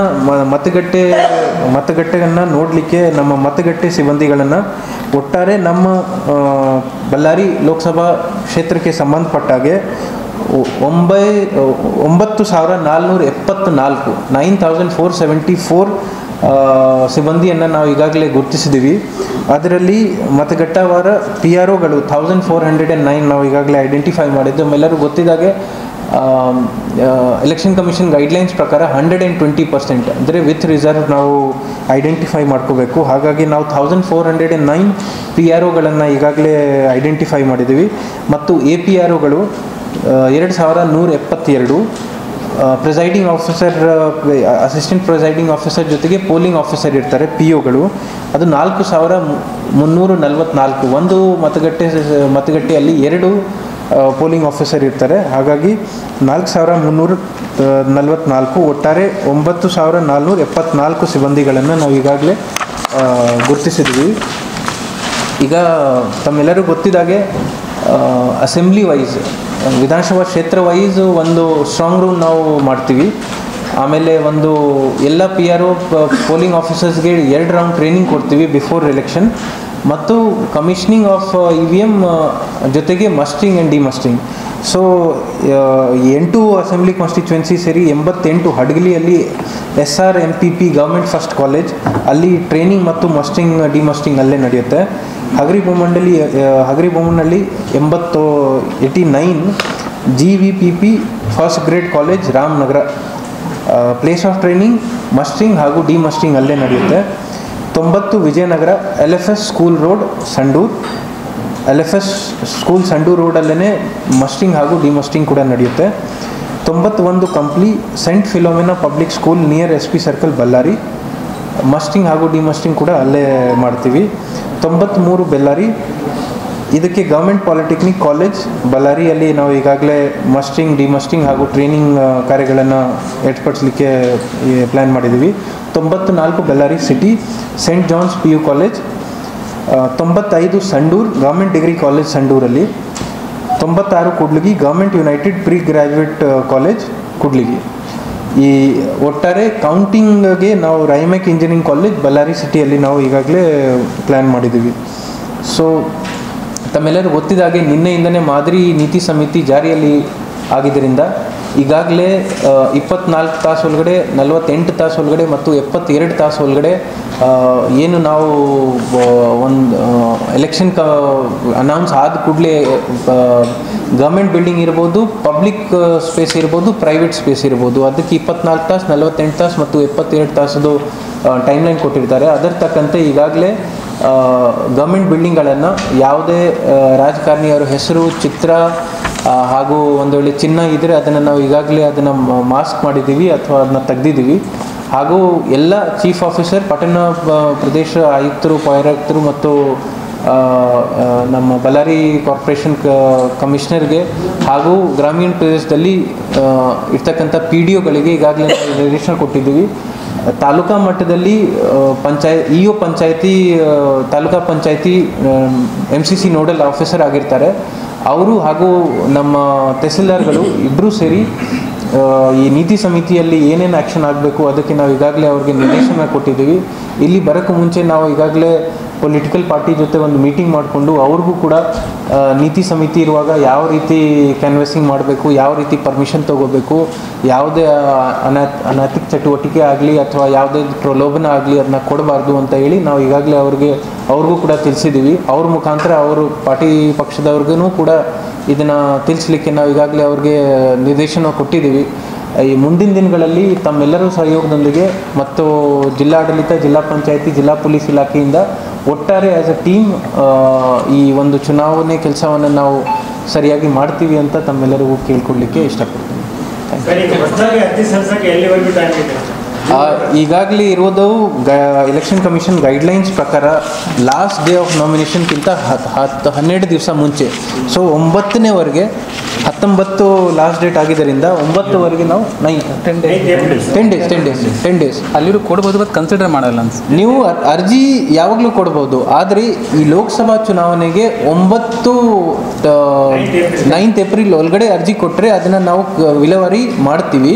ಮತಗಟ್ಟೆಯನ್ನು ನೋಡಲಿಕ್ಕೆ ನಮ್ಮ ಮತಗಟ್ಟೆ ಸಿಬ್ಬಂದಿಗಳನ್ನು ಒಟ್ಟಾರೆ ನಮ್ಮ ಬಳ್ಳಾರಿ ಲೋಕಸಭಾ ಕ್ಷೇತ್ರಕ್ಕೆ ಸಂಬಂಧಪಟ್ಟಾಗೆ 9474 9474 ಸಿಬ್ಬಂದಿಯನ್ನು ನಾವು ಈಗಾಗಲೇ ಗುರುತಿಸಿದ್ದೀವಿ. ಅದರಲ್ಲಿ ಮತಗಟ್ಟೆವಾರ ಪಿ ಆರ್ ಒಗಳು 1409 ನಾವು ಈಗಾಗಲೇ ಐಡೆಂಟಿಫೈ ಮಾಡಿದ್ದು. ನಮ್ಮೆಲ್ಲರೂ ಗೊತ್ತಿದ್ದಾಗೆ ಎಲೆಕ್ಷನ್ ಕಮಿಷನ್ ಗೈಡ್ಲೈನ್ಸ್ ಪ್ರಕಾರ 120% ಅಂದರೆ ವಿತ್ ರಿಸರ್ವ್ ನಾವು ಐಡೆಂಟಿಫೈ ಮಾಡ್ಕೋಬೇಕು. ಹಾಗಾಗಿ ನಾವು 1409 ಪಿ ಆರ್ ಒಗಳನ್ನು ಈಗಾಗಲೇ ಐಡೆಂಟಿಫೈ ಮಾಡಿದ್ದೀವಿ. ಮತ್ತು ಎ ಪಿ ಆರ್ ಒಗಳು 2172, presiding officer, assistant presiding officer ಜೊತೆಗೆ ಪೋಲಿಂಗ್ ಆಫೀಸರ್ ಇರ್ತಾರೆ ಪಿ ಒಗಳು, ಅದು 4344. ಒಂದು ಮತಗಟ್ಟೆಯಲ್ಲಿ 2 ಪೋಲಿಂಗ್ ಆಫೀಸರ್ ಇರ್ತಾರೆ. ಹಾಗಾಗಿ 4344, ಒಟ್ಟಾರೆ 9474 ಸಿಬ್ಬಂದಿಗಳನ್ನು ನಾವು ಈಗಾಗಲೇ ಗುರುತಿಸಿದ್ವಿ. ಈಗ ತಮ್ಮೆಲ್ಲರೂ ಗೊತ್ತಿದ್ದಾಗೆ ಅಸೆಂಬ್ಲಿ ವೈಸ್, ವಿಧಾನಸಭಾ ಕ್ಷೇತ್ರ ವೈಸ್ ಒಂದು ಸ್ಟ್ರಾಂಗ್ ರೂಮ್ ನಾವು ಮಾಡ್ತೀವಿ. ಆಮೇಲೆ ಒಂದು ಎಲ್ಲ ಪಿ ಆರ್ ಒ ಪೋಲಿಂಗ್ ಆಫೀಸರ್ಸ್ಗೆ 2 ರೌಂಡ್ ಟ್ರೈನಿಂಗ್ ಕೊಡ್ತೀವಿ ಬಿಫೋರ್ ಎಲೆಕ್ಷನ್. ಮತ್ತು ಕಮಿಷನಿಂಗ್ ಆಫ್ EVM ಜೊತೆಗೆ mustering and demustering. So 8 assembly constituency ಸೇರಿ 88 ಹಡಗಲಿಯಲ್ಲಿ SRMPP ಗೌರ್ಮೆಂಟ್ ಫಸ್ಟ್ ಕಾಲೇಜ್, ಅಲ್ಲಿ ಟ್ರೈನಿಂಗ್ ಮತ್ತು ಮಸ್ಟಿಂಗ್ ಡಿಮಸ್ಟಿಂಗ್ ಅಲ್ಲೇ ನಡೆಯುತ್ತೆ. ಹಗರಿಬೊಮ್ಮನಲ್ಲಿ 89 GVPP first grade college Ramanagara, place of training mustering ಹಾಗೂ ಡಿಮಸ್ಟಿಂಗ್ ಅಲ್ಲೇ ನಡೆಯುತ್ತೆ. 90 Vijayanagara LFS school road Sandur, LFS school Sandur ರೋಡಲ್ಲೇ ಮಸ್ಟಿಂಗ್ ಹಾಗೂ ಡಿಮಸ್ಟಿಂಗ್ ಕೂಡ ನಡೆಯುತ್ತೆ. 91 Kampli Saint Philomena public school near SP circle Bellary, mustering ಹಾಗೂ ಡಿಮಸ್ಟಿಂಗ್ ಕೂಡ ಅಲ್ಲೇ ಮಾಡ್ತೀವಿ. 93 ಬೆಳ್ಳಾರಿ, ಇದಕ್ಕೆ ಗೌರ್ಮೆಂಟ್ ಪಾಲಿಟೆಕ್ನಿಕ್ ಕಾಲೇಜ್ ಬಳ್ಳಾರಿಯಲ್ಲಿ ನಾವು ಈಗಾಗಲೇ ಮಸ್ಟಿಂಗ್ ಡಿಮಸ್ಟಿಂಗ್ ಹಾಗೂ ಟ್ರೈನಿಂಗ್ ಕಾರ್ಯಗಳನ್ನು ಏರ್ಪಡಿಸಲಿಕ್ಕೆ ಪ್ಲ್ಯಾನ್ ಮಾಡಿದ್ದೀವಿ. 94 Bellary city Saint John's PU college. 95 Sandur government degree college ಸಂಡೂರಲ್ಲಿ. 96 Kudligi government united pre graduate college Kudligi. ಈ ಒಟ್ಟಾರೆ ಕೌಂಟಿಂಗ್ಗೆ ನಾವು ರೈಮೆಕ್ ಇಂಜಿನಿಯರಿಂಗ್ ಕಾಲೇಜ್ ಬಳ್ಳಾರಿ ಸಿಟಿಯಲ್ಲಿ ನಾವು ಈಗಾಗಲೇ ಪ್ಲ್ಯಾನ್ ಮಾಡಿದ್ದೀವಿ. ಸೊ ತಮ್ಮೆಲ್ಲರೂ ಗೊತ್ತಿದ್ದಾಗೆ ನಿನ್ನೆಯಿಂದನೇ ಮಾದರಿ ನೀತಿ ಸಮಿತಿ ಜಾರಿಯಲ್ಲಿ ಆಗಿದ್ದರಿಂದ ಈಗಾಗಲೇ 24 ತಾಸು ಒಳಗಡೆ, 48 ತಾಸು ಒಳಗಡೆ ಮತ್ತು 72 ತಾಸು ಒಳಗಡೆ ಏನು ನಾವು ಒಂದು ಎಲೆಕ್ಷನ್ ಅನೌನ್ಸ್ ಆದ ಕೂಡಲೇ ಗೌರ್ಮೆಂಟ್ ಬಿಲ್ಡಿಂಗ್ ಇರ್ಬೋದು, ಪಬ್ಲಿಕ್ ಸ್ಪೇಸ್ ಇರ್ಬೋದು, ಪ್ರೈವೇಟ್ ಸ್ಪೇಸ್ ಇರ್ಬೋದು, ಅದಕ್ಕೆ 24 ತಾಸು, 48 ತಾಸು ಮತ್ತು 72 ತಾಸದು ಟೈಮ್ಲೈನ್ ಕೊಟ್ಟಿರ್ತಾರೆ. ಅದರ ತಕ್ಕಂತೆ ಈಗಾಗಲೇ ಗೌರ್ಮೆಂಟ್ ಬಿಲ್ಡಿಂಗ್ಗಳನ್ನು ಯಾವುದೇ ರಾಜಕಾರಣಿಯವರ ಹೆಸರು, ಚಿತ್ರ ಹಾಗೂ ಒಂದು ವೇಳೆ ಚಿಹ್ನ ಇದ್ದರೆ ಅದನ್ನು ನಾವು ಈಗಾಗಲೇ ಅದನ್ನು ಮಾಸ್ಕ್ ಮಾಡಿದ್ದೀವಿ ಅಥವಾ ಅದನ್ನು ತೆಗೆದಿದ್ದೀವಿ. ಹಾಗೂ ಎಲ್ಲ ಚೀಫ್ ಆಫೀಸರ್, ಪಟ್ಟಣ ಪ್ರದೇಶ ಆಯುಕ್ತರು, ಉಪಾಯುಕ್ತರು ಮತ್ತು ನಮ್ಮ ಬಳ್ಳಾರಿ ಕಾರ್ಪೊರೇಷನ್ ಕಮಿಷನರ್ಗೆ ಹಾಗೂ ಗ್ರಾಮೀಣ ಪ್ರದೇಶದಲ್ಲಿ ಇರ್ತಕ್ಕಂಥ PDOಗಳಿಗೆ ಈಗಾಗಲೇ ನಿರ್ದೇಶನ ಕೊಟ್ಟಿದ್ದೀವಿ. ತಾಲೂಕಾ ಮಟ್ಟದಲ್ಲಿ EO ಪಂಚಾಯತಿ, ತಾಲೂಕಾ ಪಂಚಾಯತಿ MCC ನೋಡಲ್ ಆಫೀಸರ್ ಆಗಿರ್ತಾರೆ ಅವರು ಹಾಗೂ ನಮ್ಮ ತಹಸೀಲ್ದಾರ್ಗಳು ಇಬ್ಬರೂ ಸೇರಿ ಈ ನೀತಿ ಸಮಿತಿಯಲ್ಲಿ ಏನೇನು ಆ್ಯಕ್ಷನ್ ಆಗಬೇಕು ಅದಕ್ಕೆ ನಾವು ಈಗಾಗಲೇ ಅವ್ರಿಗೆ ನಿರ್ದೇಶನ ಕೊಟ್ಟಿದ್ದೀವಿ. ಇಲ್ಲಿ ಬರೋಕ್ಕೂ ಮುಂಚೆ ನಾವು ಈಗಾಗಲೇ ಪೊಲಿಟಿಕಲ್ ಪಾರ್ಟಿ ಜೊತೆ ಒಂದು ಮೀಟಿಂಗ್ ಮಾಡಿಕೊಂಡು ಅವ್ರಿಗೂ ಕೂಡ ನೀತಿ ಸಮಿತಿ ಇರುವಾಗ ಯಾವ ರೀತಿ ಕ್ಯಾನ್ವಸಿಂಗ್ ಮಾಡಬೇಕು, ಯಾವ ರೀತಿ ಪರ್ಮಿಷನ್ ತೊಗೋಬೇಕು, ಯಾವುದೇ ಅನೈತಿಕ ಚಟುವಟಿಕೆ ಆಗಲಿ ಅಥವಾ ಯಾವುದೇ ಪ್ರಲೋಭನ ಆಗಲಿ ಅದನ್ನ ಕೊಡಬಾರ್ದು ಅಂತ ಹೇಳಿ ನಾವು ಈಗಾಗಲೇ ಅವ್ರಿಗೂ ಕೂಡ ತಿಳಿಸಿದ್ದೀವಿ. ಅವ್ರ ಮುಖಾಂತರ ಅವರು ಪಾರ್ಟಿ ಪಕ್ಷದವ್ರಿಗೂ ಕೂಡ ಇದನ್ನು ತಿಳಿಸ್ಲಿಕ್ಕೆ ನಾವು ಈಗಾಗಲೇ ಅವ್ರಿಗೆ ನಿರ್ದೇಶನ ಕೊಟ್ಟಿದ್ದೀವಿ. ಈ ಮುಂದಿನ ದಿನಗಳಲ್ಲಿ ತಮ್ಮೆಲ್ಲರೂ ಸಹಯೋಗದೊಂದಿಗೆ ಮತ್ತು ಜಿಲ್ಲಾಡಳಿತ, ಜಿಲ್ಲಾ ಪಂಚಾಯತಿ, ಜಿಲ್ಲಾ ಪೊಲೀಸ್ ಇಲಾಖೆಯಿಂದ ಒಟ್ಟಾರೆ ಆ್ಯಸ್ ಅ ಟೀಮ್ ಈ ಒಂದು ಚುನಾವಣೆ ಕೆಲಸವನ್ನು ನಾವು ಸರಿಯಾಗಿ ಮಾಡ್ತೀವಿ ಅಂತ ತಮ್ಮೆಲ್ಲರಿಗೂ ಕೇಳ್ಕೊಡ್ಲಿಕ್ಕೆ ಇಷ್ಟಪಡ್ತೀನಿ. ಈಗಾಗಲೇ ಇರೋದು ಎಲೆಕ್ಷನ್ ಕಮಿಷನ್ ಗೈಡ್ಲೈನ್ಸ್ ಪ್ರಕಾರ ಲಾಸ್ಟ್ ಡೇ ಆಫ್ ನಾಮಿನೇಷನ್ಗಿಂತ 12 ದಿವಸ ಮುಂಚೆ, ಸೊ 9ನೇವರೆಗೆ 19 ಲಾಸ್ಟ್ ಡೇಟ್ ಆಗಿದ್ದರಿಂದ 9ವರೆಗೆ ನಾವು 10 ಡೇಸ್ ಅಲ್ಲಿರೂ ಕೊಡ್ಬೋದು, ಬಟ್ ಕನ್ಸಿಡರ್ ಮಾಡಲ್ಲ ಅನ್ಸುತ್ತೆ. ನೀವು ಅರ್ಜಿ ಯಾವಾಗಲೂ ಕೊಡ್ಬೋದು, ಆದರೆ ಈ ಲೋಕಸಭಾ ಚುನಾವಣೆಗೆ 9th ಏಪ್ರಿಲ್ ಒಳಗಡೆ ಅರ್ಜಿ ಕೊಟ್ಟರೆ ಅದನ್ನು ನಾವು ವಿಲೇವಾರಿ ಮಾಡ್ತೀವಿ.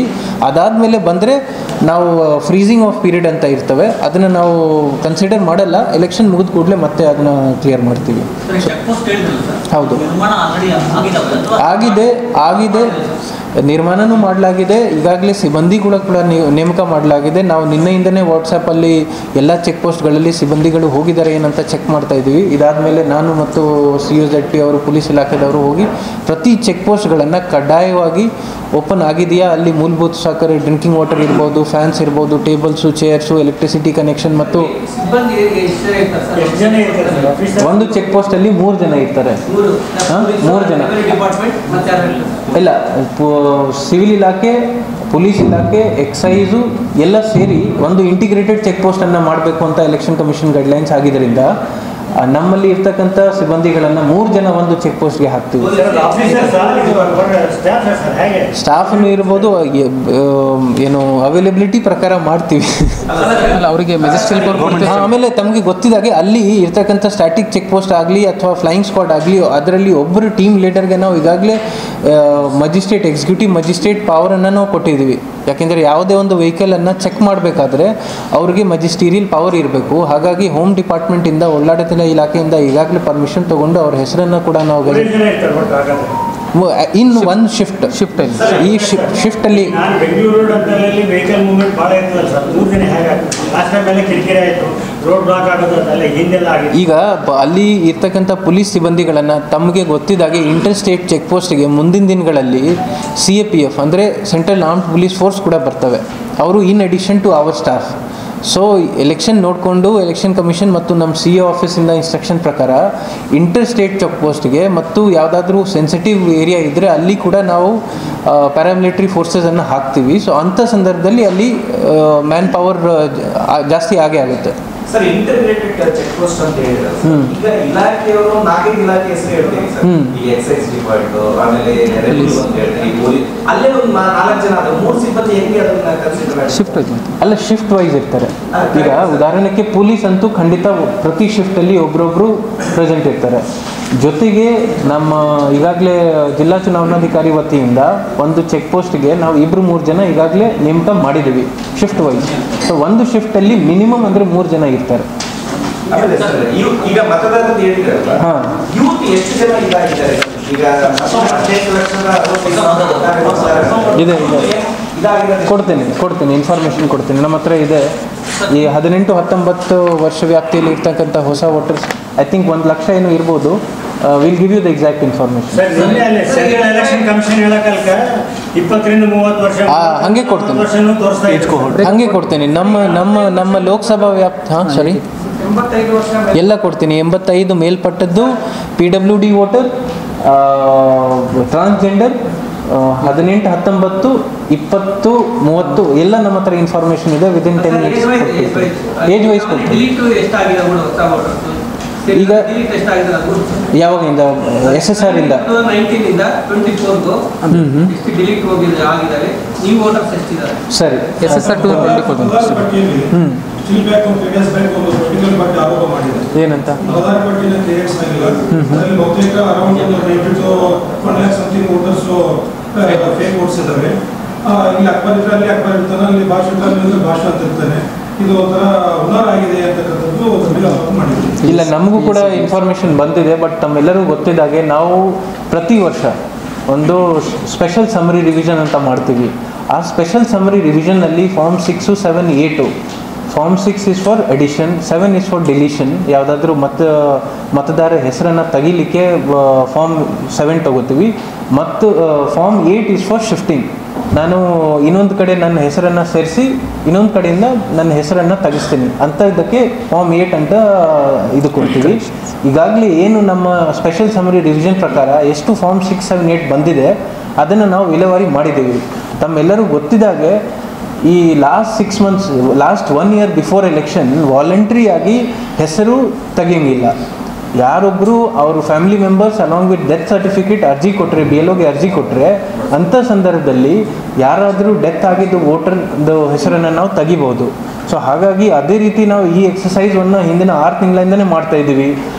ಅದಾದಮೇಲೆ ಬಂದರೆ ನಾವು ಫ್ರೀಸಿಂಗ್ ಆಫ್ ಪೀರಿಯಡ್ ಅಂತ ಇರ್ತವೆ, ಅದನ್ನು ನಾವು ಕನ್ಸಿಡರ್ ಮಾಡಲ್ಲ. ಎಲೆಕ್ಷನ್ ಮುಗಿದ ಕೂಡಲೇ ಮತ್ತೆ ಅದನ್ನು ಕ್ಲಿಯರ್ ಮಾಡ್ತೀವಿ. ಹೌದು, ಆಗಿದೆ. ಆಗಿದೆ ನಿರ್ಮಾಣನೂ ಮಾಡಲಾಗಿದೆ. ಈಗಾಗಲೇ ಸಿಬ್ಬಂದಿಗಳ ಕೂಡ ನೇಮಕ ಮಾಡಲಾಗಿದೆ. ನಾವು ನಿನ್ನೆಯಿಂದನೇ ವಾಟ್ಸಪ್ಪಲ್ಲಿ ಎಲ್ಲ ಚೆಕ್ ಪೋಸ್ಟ್ಗಳಲ್ಲಿ ಸಿಬ್ಬಂದಿಗಳು ಹೋಗಿದ್ದಾರೆ ಏನಂತ ಚೆಕ್ ಮಾಡ್ತಾ ಇದ್ದೀವಿ. ಇದಾದಮೇಲೆ ನಾನು ಮತ್ತು COZP ಅವರು ಪೊಲೀಸ್ ಇಲಾಖೆದವರು ಹೋಗಿ ಪ್ರತಿ ಚೆಕ್ ಪೋಸ್ಟ್ಗಳನ್ನು ಕಡ್ಡಾಯವಾಗಿ ಓಪನ್ ಆಗಿದೆಯಾ, ಅಲ್ಲಿ ಮೂಲಭೂತ ಸೌಕರ್ಯ ಡ್ರಿಂಕಿಂಗ್ ವಾಟರ್ ಇರ್ಬೋದು, ಫ್ಯಾನ್ಸ್ ಇರ್ಬೋದು, ಟೇಬಲ್ಸು, ಚೇರ್ಸು, ಎಲೆಕ್ಟ್ರಿಸಿಟಿ ಕನೆಕ್ಷನ್ ಮತ್ತು ಒಂದು ಚೆಕ್ ಪೋಸ್ಟಲ್ಲಿ 3 ಜನ ಇರ್ತಾರೆ. 3 ಜನ ಇಲ್ಲ, ಸಿವಿಲ್ ಇಲಾಖೆ, ಪೊಲೀಸ್ ಇಲಾಖೆ, ಎಕ್ಸೈಸು ಎಲ್ಲ ಸೇರಿ ಒಂದು ಇಂಟಿಗ್ರೇಟೆಡ್ ಚೆಕ್ ಪೋಸ್ಟನ್ನು ಮಾಡಬೇಕು ಅಂತ ಎಲೆಕ್ಷನ್ ಕಮಿಷನ್ ಗೈಡ್ಲೈನ್ಸ್ ಆಗಿದ್ದರಿಂದ ನಮ್ಮಲ್ಲಿ ಇರ್ತಕ್ಕಂಥ ಸಿಬ್ಬಂದಿಗಳನ್ನು 3 ಜನ ಒಂದು ಚೆಕ್ ಪೋಸ್ಟ್ಗೆ ಹಾಕ್ತೀವಿ. ಸ್ಟಾಫ್ನು ಇರ್ಬೋದು, ಏನು ಅವೈಲಬಿಲಿಟಿ ಪ್ರಕಾರ ಮಾಡ್ತೀವಿ. ಅವರಿಗೆ ಆಮೇಲೆ ತಮಗೆ ಗೊತ್ತಿದ್ದಾಗೆ ಅಲ್ಲಿ ಇರ್ತಕ್ಕಂಥ ಸ್ಟ್ಯಾಟಿಕ್ ಚೆಕ್ ಪೋಸ್ಟ್ ಆಗಲಿ ಅಥವಾ ಫ್ಲೈಯಿಂಗ್ ಸ್ಕ್ವಾಡ್ ಆಗಲಿ, ಅದರಲ್ಲಿ ಒಬ್ಬರು ಟೀಮ್ ಲೀಡರ್ಗೆ ನಾವು ಈಗಾಗಲೇ ಎಕ್ಸಿಕ್ಯೂಟಿವ್ ಮಜಿಸ್ಟ್ರೇಟ್ ಪವರನ್ನು ನಾವು ಕೊಟ್ಟಿದ್ದೀವಿ. ಯಾಕೆಂದರೆ ಯಾವುದೇ ಒಂದು ವೆಹಿಕಲನ್ನು ಚೆಕ್ ಮಾಡಬೇಕಾದ್ರೆ ಅವ್ರಿಗೆ ಮಜಿಸ್ಟೀರಿಯಲ್ ಪವರ್ ಇರಬೇಕು. ಹಾಗಾಗಿ ಹೋಮ್ ಡಿಪಾರ್ಟ್ಮೆಂಟಿಂದ, ಒಳ್ಳಾಡಳಿತ ಇಲಾಖೆಯಿಂದ ಈಗಾಗಲೇ ಪರ್ಮಿಷನ್ ತೊಗೊಂಡು ಅವ್ರ ಹೆಸರನ್ನು ಕೂಡ ನಾವು ಇನ್ನು ಒಂದು ಈ ಶಿಫ್ಟಲ್ಲಿ ಈಗ ಅಲ್ಲಿ ಇರ್ತಕ್ಕಂಥ ಪೊಲೀಸ್ ಸಿಬ್ಬಂದಿಗಳನ್ನು ತಮಗೆ ಗೊತ್ತಿದ್ದಾಗೆ ಇಂಟರ್ ಸ್ಟೇಟ್ ಚೆಕ್ ಪೋಸ್ಟ್ಗೆ ಮುಂದಿನ ದಿನಗಳಲ್ಲಿ CAPF ಅಂದರೆ ಸೆಂಟ್ರಲ್ ಆರ್ಮ್ಡ್ ಪೊಲೀಸ್ ಫೋರ್ಸ್ ಕೂಡ ಬರ್ತವೆ. ಅವರು in addition to our staff. So election ನೋಡಿಕೊಂಡು ಎಲೆಕ್ಷನ್ ಕಮಿಷನ್ ಮತ್ತು ನಮ್ಮ CO ಆಫೀಸಿಂದ ಇನ್ಸ್ಟ್ರಕ್ಷನ್ ಪ್ರಕಾರ ಇಂಟರ್ ಸ್ಟೇಟ್ ಚೆಕ್ ಪೋಸ್ಟ್ಗೆ ಮತ್ತು ಯಾವುದಾದ್ರೂ ಸೆನ್ಸಿಟಿವ್ ಏರಿಯಾ ಇದ್ದರೆ ಅಲ್ಲಿ ಕೂಡ ನಾವು ಪ್ಯಾರಾಮಿಲಿಟರಿ ಫೋರ್ಸಸನ್ನು ಹಾಕ್ತೀವಿ. ಸೊ ಅಂಥ ಸಂದರ್ಭದಲ್ಲಿ ಅಲ್ಲಿ ಮ್ಯಾನ್ ಪವರ್ ಜಾಸ್ತಿ ಆಗೇ ಆಗುತ್ತೆ. ಸರ್, ಇಂಟಿಗ್ರೇಟೆಡ್ ಚೆಕ್ ಪೋಸ್ಟ್ ಅಂತ ಹೇಳಿದ್ರೆ ಈಗ ಇಲಾಖೆಯವರು 4 ಇಲಾಖೆ ಹೆಸರು ಹೇಳ್ತೀನಿ ಸರ್. ಈ ಎಕ್ಸೈಸ್ ಡಿಪಾರ್ಟ್ಮೆಂಟ್, ಆಮೇಲೆ ರೆವಿನ್ಯೂ ಅಂತ ಹೇಳ್ತೀನಿ, ಪೊಲೀಸ್, ಅಲ್ಲೇ ಒಂದು 4 ಜನ ಆದ್ರೆ 3 ಸಿಬ್ಬಂದಿ ಹೆಂಗೆ ಅದನ್ನ ಕನ್ಸಿಡರ್ ಶಿಫ್ಟ್ ಅಲ್ಲ, ಶಿಫ್ಟ್ ವೈಸ್ ಇರ್ತಾರೆ. ಈಗ ಉದಾಹರಣೆಗೆ ಪೊಲೀಸ್ ಅಂತೂ ಖಂಡಿತ ಪ್ರತಿ ಶಿಫ್ಟಲ್ಲಿ ಒಬ್ರೊಬ್ರು ಪ್ರೆಸೆಂಟ್ ಇರ್ತಾರೆ. ಜೊತೆಗೆ ನಮ್ಮ ಈಗಾಗಲೇ ಜಿಲ್ಲಾ ಚುನಾವಣಾಧಿಕಾರಿ ವತಿಯಿಂದ ಒಂದು ಚೆಕ್ ಪೋಸ್ಟ್ಗೆ ನಾವು 2-3 ಜನ ಈಗಾಗಲೇ ನೇಮಕ ಮಾಡಿದ್ದೀವಿ ಶಿಫ್ಟ್ ವೈಸ್. ಸೊ ಒಂದು ಶಿಫ್ಟಲ್ಲಿ ಮಿನಿಮಮ್ ಅಂದರೆ 3 ಜನ ಇರ್ತಾರೆ. ಈಗ ಮತದಾರರು ಹೇಳಿದ್ರಲ್ಲ, ಯೂತ್ ಎಷ್ಟು ಜನ ಇದ್ದಾರೆ? ಈಗ 15 ಲಕ್ಷದ ಇದೆ ಕೊಡ್ತೀನಿ ಇನ್ಫಾರ್ಮೇಷನ್ ಕೊಡ್ತೀನಿ. ನಮ್ಮ ಹತ್ರ ಇದೆ. ಈ 18-19 ವರ್ಷ ವ್ಯಾಪ್ತಿಯಲ್ಲಿ ಇರ್ತಕ್ಕಂಥ ಹೊಸ ವೋಟರ್ಸ್ ಐ ಥಿಂಕ್ 1 ಲಕ್ಷ ಏನೋ ಇರ್ಬೋದು. Will give you the exact information. ಹಂಗೆ ಕೊಡ್ತೀನಿ. ನಮ್ಮ ಲೋಕಸಭಾ ವ್ಯಾಪ್ತಿ ಸರಿ ಎಲ್ಲ ಕೊಡ್ತೀನಿ. 85 ಮೇಲ್ಪಟ್ಟದ್ದು, PWD ವೋಟರ್, ಟ್ರಾನ್ಸ್ಜೆಂಡರ್, 18, 19, 20, 30 ಎಲ್ಲ ನಮ್ಮ ಹತ್ರ ಇನ್ಫಾರ್ಮೇಷನ್ ಇದೆ. ವಿದಿನ್ 10 ಮಿನಿಟ್ಸ್ ಏಜ್ ವೈಸ್ ಕೊಡ್ತೀವಿ. ಈಗ ಯಾವಾಗಿಂದ SSR ಇಂದ ಸರಿ SSR 220 ಏನಂತ ಇಲ್ಲ, ನಮಗೂ ಕೂಡ ಇನ್ಫಾರ್ಮೇಷನ್ ಬಂದಿದೆ. ಬಟ್ ತಮ್ಮೆಲ್ಲರಿಗೂ ಗೊತ್ತಿದ್ದಾಗೆ ನಾವು ಪ್ರತಿ ವರ್ಷ ಒಂದು ಸ್ಪೆಷಲ್ ಸಮರಿ ರಿವಿಷನ್ ಅಂತ ಮಾಡ್ತೀವಿ. ಆ ಸ್ಪೆಷಲ್ ಸಮರಿ ರಿವಿಷನ್ನಲ್ಲಿ form 6, 7, 8. Form 6 is for addition, 7 is for deletion. ಯಾವುದಾದ್ರೂ ಮತದಾರ ಹೆಸರನ್ನು ತೆಗಿಲಿಕ್ಕೆ ಫಾರ್ಮ್ 7 ತಗೋತೀವಿ. ಮತ್ತು ಫಾರ್ಮ್ 8 ಇಸ್ ಫಾರ್ ಶಿಫ್ಟಿಂಗ್. ನಾನು ಇನ್ನೊಂದು ಕಡೆ ನನ್ನ ಹೆಸರನ್ನು ಸೇರಿಸಿ ಇನ್ನೊಂದು ಕಡೆಯಿಂದ ನನ್ನ ಹೆಸರನ್ನು ತೆಗಿಸ್ತೀನಿ ಅಂತ ಇದಕ್ಕೆ ಫಾರ್ಮ್ 8 ಅಂತ ಇದು ಕೊಡ್ತೀವಿ. ಈಗಾಗಲೇ ಏನು ನಮ್ಮ ಸ್ಪೆಷಲ್ ಸಮರಿ ರಿವಿಷನ್ ಪ್ರಕಾರ ಎಷ್ಟು ಫಾರ್ಮ್ 6, 7, 8 ಬಂದಿದೆ ಅದನ್ನು ನಾವು ವಿಲೇವಾರಿ ಮಾಡಿದ್ದೀವಿ. ತಮ್ಮೆಲ್ಲರೂ ಗೊತ್ತಿದ್ದಾಗೆ ಈ last 6 months, last 1 year before election voluntary ಆಗಿ ಹೆಸರು ತೆಗಿಯಂಗಿಲ್ಲ. ಯಾರೊಬ್ಬರು ಅವರು family members along with death certificate ಅರ್ಜಿ ಕೊಟ್ಟರೆ, BLOಗೆ ಅರ್ಜಿ ಕೊಟ್ಟರೆ, ಅಂಥ ಸಂದರ್ಭದಲ್ಲಿ ಯಾರಾದರೂ ಡೆತ್ ಆಗಿದ್ದು ವೋಟರ್ದು ಹೆಸರನ್ನು ನಾವು ತೆಗಿಬೋದು. ಸೊ ಹಾಗಾಗಿ ಅದೇ ರೀತಿ ನಾವು ಈ ಎಕ್ಸಸೈಸನ್ನು ಹಿಂದಿನ 6 ತಿಂಗಳಿಂದನೇ ಮಾಡ್ತಾಯಿದ್ದೀವಿ.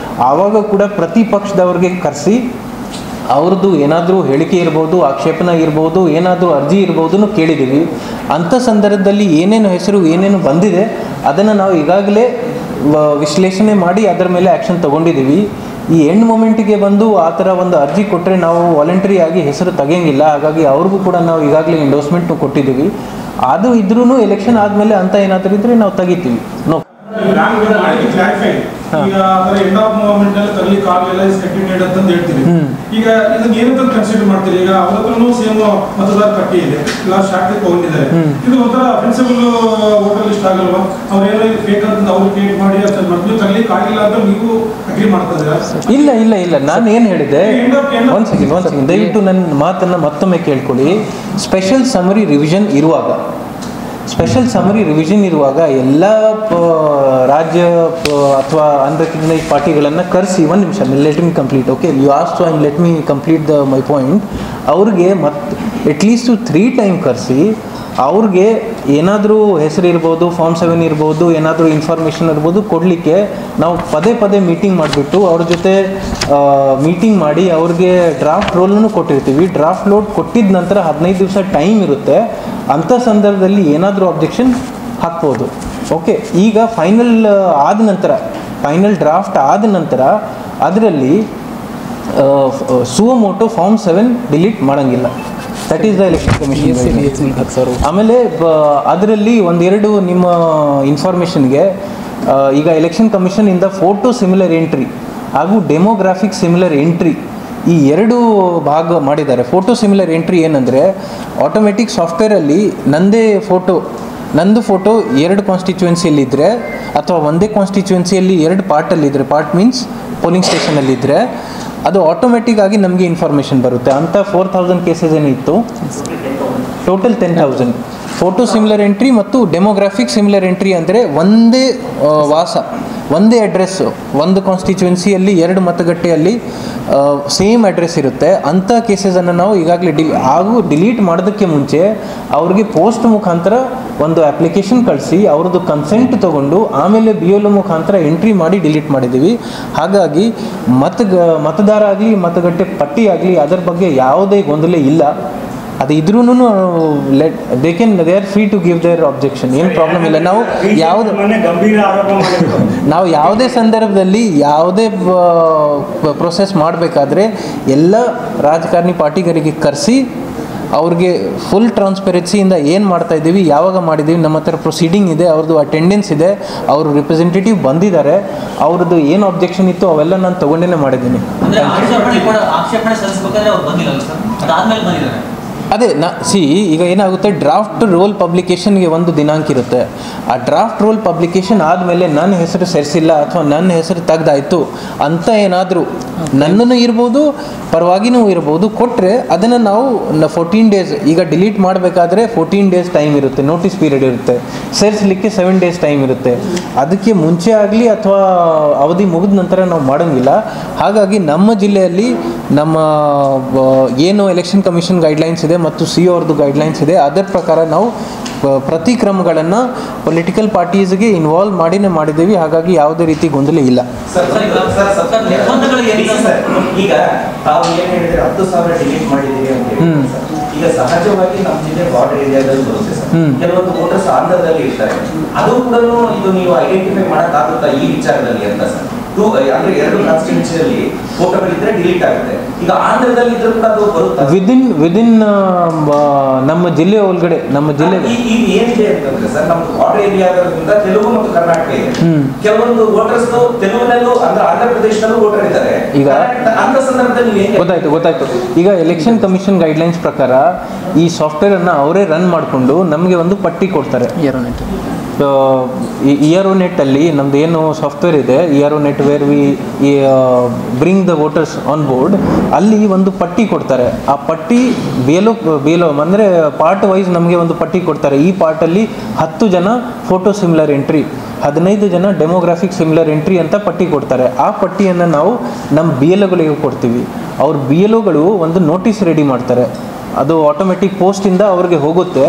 ಆವಾಗ ಕೂಡ ಪ್ರತಿ ಪಕ್ಷದವ್ರಿಗೆ ಕರೆಸಿ ಅವ್ರದ್ದು ಏನಾದರೂ ಹೇಳಿಕೆ ಇರ್ಬೋದು, ಆಕ್ಷೇಪಣೆ ಇರ್ಬೋದು, ಏನಾದರೂ ಅರ್ಜಿ ಇರ್ಬೋದು ಕೇಳಿದ್ದೀವಿ. ಅಂಥ ಸಂದರ್ಭದಲ್ಲಿ ಏನೇನು ಹೆಸರು ಏನೇನು ಬಂದಿದೆ ಅದನ್ನು ನಾವು ಈಗಾಗಲೇ ವಿಶ್ಲೇಷಣೆ ಮಾಡಿ ಅದರ ಮೇಲೆ ಆ್ಯಕ್ಷನ್ ತೊಗೊಂಡಿದ್ದೀವಿ. ಈ ಎಂಡ್ ಮೂಮೆಂಟಿಗೆ ಬಂದು ಆ ಥರ ಒಂದು ಅರ್ಜಿ ಕೊಟ್ಟರೆ ನಾವು ವಾಲಂಟರಿ ಆಗಿ ಹೆಸರು ತೆಗೆಯಂಗಿಲ್ಲ. ಹಾಗಾಗಿ ಅವ್ರಿಗೂ ಕೂಡ ನಾವು ಈಗಾಗಲೇ ಎಂಡೋರ್ಸ್ಮೆಂಟ್ನು ಕೊಟ್ಟಿದ್ದೀವಿ. ಅದು ಇದ್ರೂ ಎಲೆಕ್ಷನ್ ಆದಮೇಲೆ ಅಂತ ಏನಾದರೂ ಇದ್ದರೆ ನಾವು ತೆಗಿತೀವಿ. ನೋ ಈಗ ಅದರ ಎಂಡ್ ಆಫ್ ಮೂವ್ಮೆಂಟ್ ಅಲ್ಲಿ ತರಲಿಕ್ಕೆ ಆಗಲಿಲ್ಲ ಇಸ್ ಕಂಟಿನ್ಯೂಡ್ ಅಂತ ಹೇಳ್ತೀರಿ. ಈಗ ಇದನ್ನ ಏನಂತ ಕನ್ಸಿಡರ್ ಮಾಡ್ತೀರಿ? ಈಗ ಅವ್ರ ಹತ್ರನೂ ಸೇಮ್ ಮತದಾರ ಪಟ್ಟಿ ಇದೆ, ಇಲ್ಲ ಶಾರ್ಟ್ ತಗೊಂಡಿದ್ದಾರೆ. ಇದು ಒಂಥರ ಅಫೆನ್ಸಿಬಲ್ ವೋಟರ್ ಲಿಸ್ಟ್ ಆಗಲ್ವಾ? ಅವ್ರೇನೋ ಇದು ಫೇಕ್ ಅಂತ ಅವ್ರು ಕ್ರಿಯೇಟ್ ಮಾಡಿ ನೀವು ತರಲಿಕ್ಕೆ ಆಗಿಲ್ಲ ಅಂತ ನೀವು ಅಗ್ರಿ ಮಾಡ್ತಾ ಇದ್ದೀರಾ? ಇಲ್ಲ ಇಲ್ಲ ಇಲ್ಲ, ನಾನು ಏನು ಹೇಳಿದೆ, ಒಂದು ಸೆಕೆಂಡ್ ದಯವಿಟ್ಟು ನನ್ನ ಮಾತನ್ನು ಮತ್ತೊಮ್ಮೆ ಕೇಳ್ಕೊಳ್ಳಿ. ಸ್ಪೆಷಲ್ ಸಮರಿ ರಿವಿಷನ್ ಇರುವಾಗ ಎಲ್ಲ ರಾಜ್ಯ ಅಥವಾ ಅನ್ರೆಕಗ್ನೈಸ್ಡ್ ಪಾರ್ಟಿಗಳನ್ನು ಕರೆಸಿ, ಒಂದು ನಿಮಿಷ let me complete. Okay, you asked to let me complete my point. ಅವ್ರಿಗೆ ಅಟ್ಲೀಸ್ಟು 3 ಟೈಮ್ ಕರೆಸಿ ಅವ್ರಿಗೆ ಏನಾದರೂ ಹೆಸರು ಇರ್ಬೋದು, ಫಾರ್ಮ್ 7 ಇರ್ಬೋದು, ಏನಾದರೂ ಇನ್ಫಾರ್ಮೇಷನ್ ಇರ್ಬೋದು ಕೊಡಲಿಕ್ಕೆ ನಾವು ಪದೇ ಮೀಟಿಂಗ್ ಮಾಡಿಬಿಟ್ಟು ಅವ್ರ ಜೊತೆ ಮೀಟಿಂಗ್ ಮಾಡಿ ಅವ್ರಿಗೆ ಡ್ರಾಫ್ಟ್ ರೋಲನ್ನು ಕೊಟ್ಟಿರ್ತೀವಿ. ಡ್ರಾಫ್ಟ್ ಲೋಡ್ ಕೊಟ್ಟಿದ್ದ ನಂತರ 15 ದಿವಸ ಟೈಮ್ ಇರುತ್ತೆ. ಅಂಥ ಸಂದರ್ಭದಲ್ಲಿ ಏನಾದರೂ ಅಬ್ಜೆಕ್ಷನ್ ಹಾಕ್ಬೋದು. ಓಕೆ, ಈಗ ಫೈನಲ್ ಡ್ರಾಫ್ಟ್ ಆದ ನಂತರ ಅದರಲ್ಲಿ ಸುವಮೋಟೋ ಫಾರ್ಮ್ 7 ಡಿಲೀಟ್ ಮಾಡೋಂಗಿಲ್ಲ. That is the election commission. ಆಮೇಲೆ ಅದರಲ್ಲಿ ಒಂದೆರಡು ನಿಮ್ಮ ಇನ್ಫಾರ್ಮೇಷನ್ಗೆ, ಈಗ ಎಲೆಕ್ಷನ್ ಕಮಿಷನಿಂದ ಫೋಟೋ ಸಿಮಿಲರ್ ಎಂಟ್ರಿ ಹಾಗೂ ಡೆಮೋಗ್ರಾಫಿಕ್ ಸಿಮಿಲರ್ ಎಂಟ್ರಿ ಈ 2 ಭಾಗ ಮಾಡಿದ್ದಾರೆ. ಫೋಟೋ ಸಿಮಿಲರ್ ಎಂಟ್ರಿ ಏನಂದರೆ, ಆಟೋಮೆಟಿಕ್ ಸಾಫ್ಟ್ವೇರಲ್ಲಿ ನಂದು ಫೋಟೋ 2 ಕಾನ್ಸ್ಟಿಟ್ಯೂನ್ಸಿಯಲ್ಲಿದ್ದರೆ ಅಥವಾ ಒಂದೇ ಕಾನ್ಸ್ಟಿಟ್ಯೂನ್ಸಿಯಲ್ಲಿ 2 ಪಾರ್ಟಲ್ಲಿದ್ದರೆ, ಪಾರ್ಟ್ ಮೀನ್ಸ್ ಪೋಲಿಂಗ್ ಸ್ಟೇಷನಲ್ಲಿದ್ದರೆ ಅದು ಆಟೋಮೆಟಿಕ್ ಆಗಿ ನಮಗೆ ಇನ್ಫಾರ್ಮೇಷನ್ ಬರುತ್ತೆ. ಅಂಥ 4000 ಕೇಸಸ್ ಏನಿತ್ತು, ಟೋಟಲ್ 10,000 ಫೋಟೋ ಸಿಮಿಲರ್ ಎಂಟ್ರಿ ಮತ್ತು ಡೆಮೋಗ್ರಾಫಿಕ್ ಸಿಮಿಲರ್ ಎಂಟ್ರಿ ಅಂದರೆ ಒಂದೇ ಒಂದೇ ಅಡ್ರೆಸ್ಸು, ಒಂದು ಕಾನ್ಸ್ಟಿಟ್ಯೂನ್ಸಿಯಲ್ಲಿ 2 ಮತಗಟ್ಟೆಯಲ್ಲಿ ಸೇಮ್ ಅಡ್ರೆಸ್ ಇರುತ್ತೆ. ಅಂಥ ಕೇಸಸನ್ನು ನಾವು ಈಗಾಗಲೇ ಡಿಲೀಟ್ ಮಾಡೋದಕ್ಕೆ ಮುಂಚೆ ಅವ್ರಿಗೆ ಪೋಸ್ಟ್ ಮುಖಾಂತರ ಒಂದು ಅಪ್ಲಿಕೇಶನ್ ಕಳಿಸಿ ಅವ್ರದ್ದು ಕನ್ಸೆಂಟ್ ತೊಗೊಂಡು ಆಮೇಲೆ BLO ಮುಖಾಂತರ ಎಂಟ್ರಿ ಮಾಡಿ ಡಿಲೀಟ್ ಮಾಡಿದ್ದೀವಿ. ಹಾಗಾಗಿ ಮತದಾರ ಆಗಲಿ ಮತಗಟ್ಟೆ ಪಟ್ಟಿ ಆಗಲಿ ಅದರ ಬಗ್ಗೆ ಯಾವುದೇ ಗೊಂದಲ ಇಲ್ಲ. ಅದು ಇದ್ರೂ they are free to give their objection, ಏನು ಪ್ರಾಬ್ಲಮ್ ಇಲ್ಲ. ನಾವು ಯಾವುದೇ ಸಂದರ್ಭದಲ್ಲಿ ಯಾವುದೇ ಪ್ರೊಸೆಸ್ ಮಾಡಬೇಕಾದ್ರೆ ಎಲ್ಲ ರಾಜಕಾರಣಿ ಪಾರ್ಟಿಗರಿಗೆ ಕರೆಸಿ ಅವ್ರಿಗೆ ಫುಲ್ ಟ್ರಾನ್ಸ್ಪರೆನ್ಸಿಯಿಂದ ಏನು ಮಾಡ್ತಾ ಇದ್ದೀವಿ, ಯಾವಾಗ ಮಾಡಿದ್ದೀವಿ, ನಮ್ಮ ಹತ್ರ ಪ್ರೊಸೀಡಿಂಗ್ ಇದೆ, ಅವ್ರದ್ದು ಅಟೆಂಡೆನ್ಸ್ ಇದೆ, ಅವರು ರಿಪ್ರೆಸೆಂಟೇಟಿವ್ ಬಂದಿದ್ದಾರೆ, ಅವ್ರದ್ದು ಏನು ಅಬ್ಜೆಕ್ಷನ್ ಇತ್ತು ಅವೆಲ್ಲ ನಾನು ತೊಗೊಂಡೇ ಮಾಡಿದ್ದೀನಿ. ಅದೇ ಈಗ ಏನಾಗುತ್ತೆ, ಡ್ರಾಫ್ಟ್ ರೋಲ್ ಪಬ್ಲಿಕೇಶನ್ಗೆ ಒಂದು ದಿನಾಂಕ ಇರುತ್ತೆ. ಆ ಡ್ರಾಫ್ಟ್ ರೋಲ್ ಪಬ್ಲಿಕೇಶನ್ ಆದಮೇಲೆ ನನ್ನ ಹೆಸರು ಸೇರಿಸಿಲ್ಲ ಅಥವಾ ನನ್ನ ಹೆಸರು ತೆಗ್ದಾಯ್ತು ಅಂತ ಏನಾದರೂ ನನ್ನನ್ನು ಇರ್ಬೋದು ಪರವಾಗಿನೂ ಇರ್ಬೋದು ಕೊಟ್ಟರೆ ಅದನ್ನು ನಾವು 14 ಡೇಸ್, ಈಗ ಡಿಲೀಟ್ ಮಾಡಬೇಕಾದ್ರೆ 14 ಡೇಸ್ ಟೈಮ್ ಇರುತ್ತೆ, ನೋಟಿಸ್ ಪೀರಿಯಡ್ ಇರುತ್ತೆ. ಸೇರಿಸಲಿಕ್ಕೆ 7 ಡೇಸ್ ಟೈಮ್ ಇರುತ್ತೆ. ಅದಕ್ಕೆ ಮುಂಚೆ ಆಗಲಿ ಅಥವಾ ಅವಧಿ ಮುಗಿದ ನಂತರ ನಾವು ಮಾಡೋಂಗಿಲ್ಲ. ಹಾಗಾಗಿ ನಮ್ಮ ಜಿಲ್ಲೆಯಲ್ಲಿ ನಮ್ಮ ಏನು ಎಲೆಕ್ಷನ್ ಕಮಿಷನ್ ಗೈಡ್ಲೈನ್ಸ್ ಇದೆ ಮತ್ತು CO ಅವ್ರದ್ದು ಗೈಡ್ಲೈನ್ಸ್ ಇದೆ, ಅದರ ಪ್ರಕಾರ ನಾವು ಪ್ರತಿ ಕ್ರಮಗಳನ್ನು ಪೊಲಿಟಿಕಲ್ ಪಾರ್ಟೀಸ್ಗೆ ಇನ್ವಾಲ್ವ್ ಮಾಡಿದ್ದೀವಿ. ಹಾಗಾಗಿ ಯಾವುದೇ ರೀತಿ ಗೊಂದಲ ಇಲ್ಲ. ಈಗ ತಾವು ಏನು ಹೇಳಿದ್ರೆ 10,000 ಡಿಲೀಟ್ ಮಾಡಿದ್ದೀವಿ ಅಂತ ಹೇಳಿ, ಈಗ ಸಹಜವಾಗಿ ನಮ್ಮ ಜಿಲ್ಲೆ ಬಾರ್ಡರ್ ಏರಿಯಾದಲ್ಲಿ ಬರುತ್ತೆ ಸರ್. ಕೆಲವೊಂದು ವೋಟರ್ಸ್ ಆಂಧ್ರದಲ್ಲಿ ಇರ್ತಾರೆ, ಅದು ಕೂಡ ಇದು ನೀವು ಐಡೆಂಟಿಫೈ ಮಾಡೋಕ್ಕಾಗುತ್ತಾ ಈ ವಿಚಾರದಲ್ಲಿ ಅಂತ ಸರ್? ಅಂದ್ರೆ 2 ಕಾನ್ಸ್ಟಿಟ್ಯೂನ್ಸಿಯಲ್ಲಿ ಫೋಟೋಗಳಿದ್ರೆ ಡಿಲೀಟ್ ಆಗುತ್ತೆ. ಈಗ ಆಂಧ್ರದಲ್ಲಿ ಇದ್ರೂ ಕೂಡ ಅದು ಬರುತ್ತೆ ವಿದಿನ್ ನಮ್ಮ ಜಿಲ್ಲೆ ಒಳಗಡೆ. ನಮ್ಮ ಜಿಲ್ಲೆ ಏನಿದೆ ಅಂತಂದ್ರೆ ಸರ್, ನಮ್ದು ಬಾರ್ಡರ್ ಏರಿಯಾದಿಂದ ತೆಲುಗು ಮತ್ತು ಕರ್ನಾಟಕ ಇದೆ. ಕೆಲವೊಂದು ವೋಟರ್ಸ್ ತೆಲುಗಿನಲ್ಲೂ ಅಂದ್ರೆ ಆಂಧ್ರ ಪ್ರದೇಶದಲ್ಲೂ ವೋಟರ್ ಇದ್ದಾರೆ. ಈಗ ಅಂತ ಸಂದರ್ಭದಲ್ಲಿ ಗೊತ್ತಾಯ್ತು. ಈಗ ಎಲೆಕ್ಷನ್ ಕಮಿಷನ್ ಗೈಡ್ಲೈನ್ಸ್ ಪ್ರಕಾರ ಈ ಸಾಫ್ಟ್ವೇರ್ ಅನ್ನು ಅವರೇ ರನ್ ಮಾಡಿಕೊಂಡು ನಮಗೆ ಒಂದು ಪಟ್ಟಿ ಕೊಡ್ತಾರೆ. ERONet ಅಲ್ಲಿ ನಮ್ದು ಏನು ಸಾಫ್ಟ್ವೇರ್ ಇದೆ, ERONet where we bring the voters on board, ಅಲ್ಲಿ ಒಂದು ಪಟ್ಟಿ ಕೊಡ್ತಾರೆ. ಆ ಪಟ್ಟಿ BLO ಅಂದರೆ ಪಾರ್ಟ್ ವೈಸ್ ನಮಗೆ ಒಂದು ಪಟ್ಟಿ ಕೊಡ್ತಾರೆ. ಈ ಪಾರ್ಟಲ್ಲಿ 10 ಜನ ಫೋಟೋ ಸಿಮಿಲರ್ ಎಂಟ್ರಿ, 15 ಜನ ಡೆಮೋಗ್ರಾಫಿಕ್ ಸಿಮಿಲರ್ ಎಂಟ್ರಿ ಅಂತ ಪಟ್ಟಿ ಕೊಡ್ತಾರೆ. ಆ ಪಟ್ಟಿಯನ್ನು ನಾವು ನಮ್ಮ BLOಗಳಿಗೆ ಕೊಡ್ತೀವಿ. ಅವ್ರ BLOಗಳು ಒಂದು ನೋಟಿಸ್ ರೆಡಿ ಮಾಡ್ತಾರೆ. ಅದು ಆಟೋಮೆಟಿಕ್ ಪೋಸ್ಟಿಂದ ಅವ್ರಿಗೆ ಹೋಗುತ್ತೆ.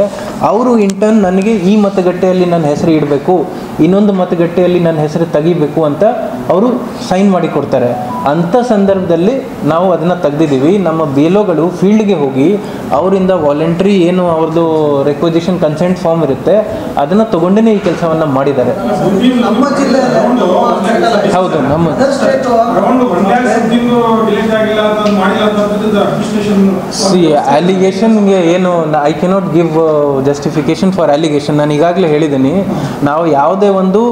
ಅವರು ಇಂಟರ್ನ್ ನನಗೆ ಈ ಮತಗಟ್ಟೆಯಲ್ಲಿ ನನ್ನ ಹೆಸರು ಇಡಬೇಕು, ಇನ್ನೊಂದು ಮತಗಟ್ಟೆಯಲ್ಲಿ ನನ್ನ ಹೆಸರು ತೆಗಿಬೇಕು ಅಂತ ಅವರು ಸೈನ್ ಮಾಡಿ ಕೊಡ್ತಾರೆ. ಅಂಥ ಸಂದರ್ಭದಲ್ಲಿ ನಾವು ಅದನ್ನು ತೆಗೆದಿದ್ದೀವಿ. ನಮ್ಮ ಬಿ ಎಲ್ ಒಗಳು ಫೀಲ್ಡ್ಗೆ ಹೋಗಿ ಅವರಿಂದ ವಾಲಂಟ್ರಿ ಏನು ಅವ್ರದ್ದು ರೆಕ್ವಸಿಷನ್ ಕನ್ಸೆಂಟ್ ಫಾರ್ಮ್ ಇರುತ್ತೆ ಅದನ್ನು ತಗೊಂಡೇ ಈ ಕೆಲಸವನ್ನು ಮಾಡಿದ್ದಾರೆ. ನಮ್ಮ ಜಿಲ್ಲೆ ಹೌದು, ನಮ್ಮ ಅಲಿಗೇಷನ್ಗೆ ಏನು I cannot give justification for allegation. ನಾನು ಈಗಾಗಲೇ ಹೇಳಿದ್ದೀನಿ, ನಾವು ಯಾವುದೇ ಒಂದು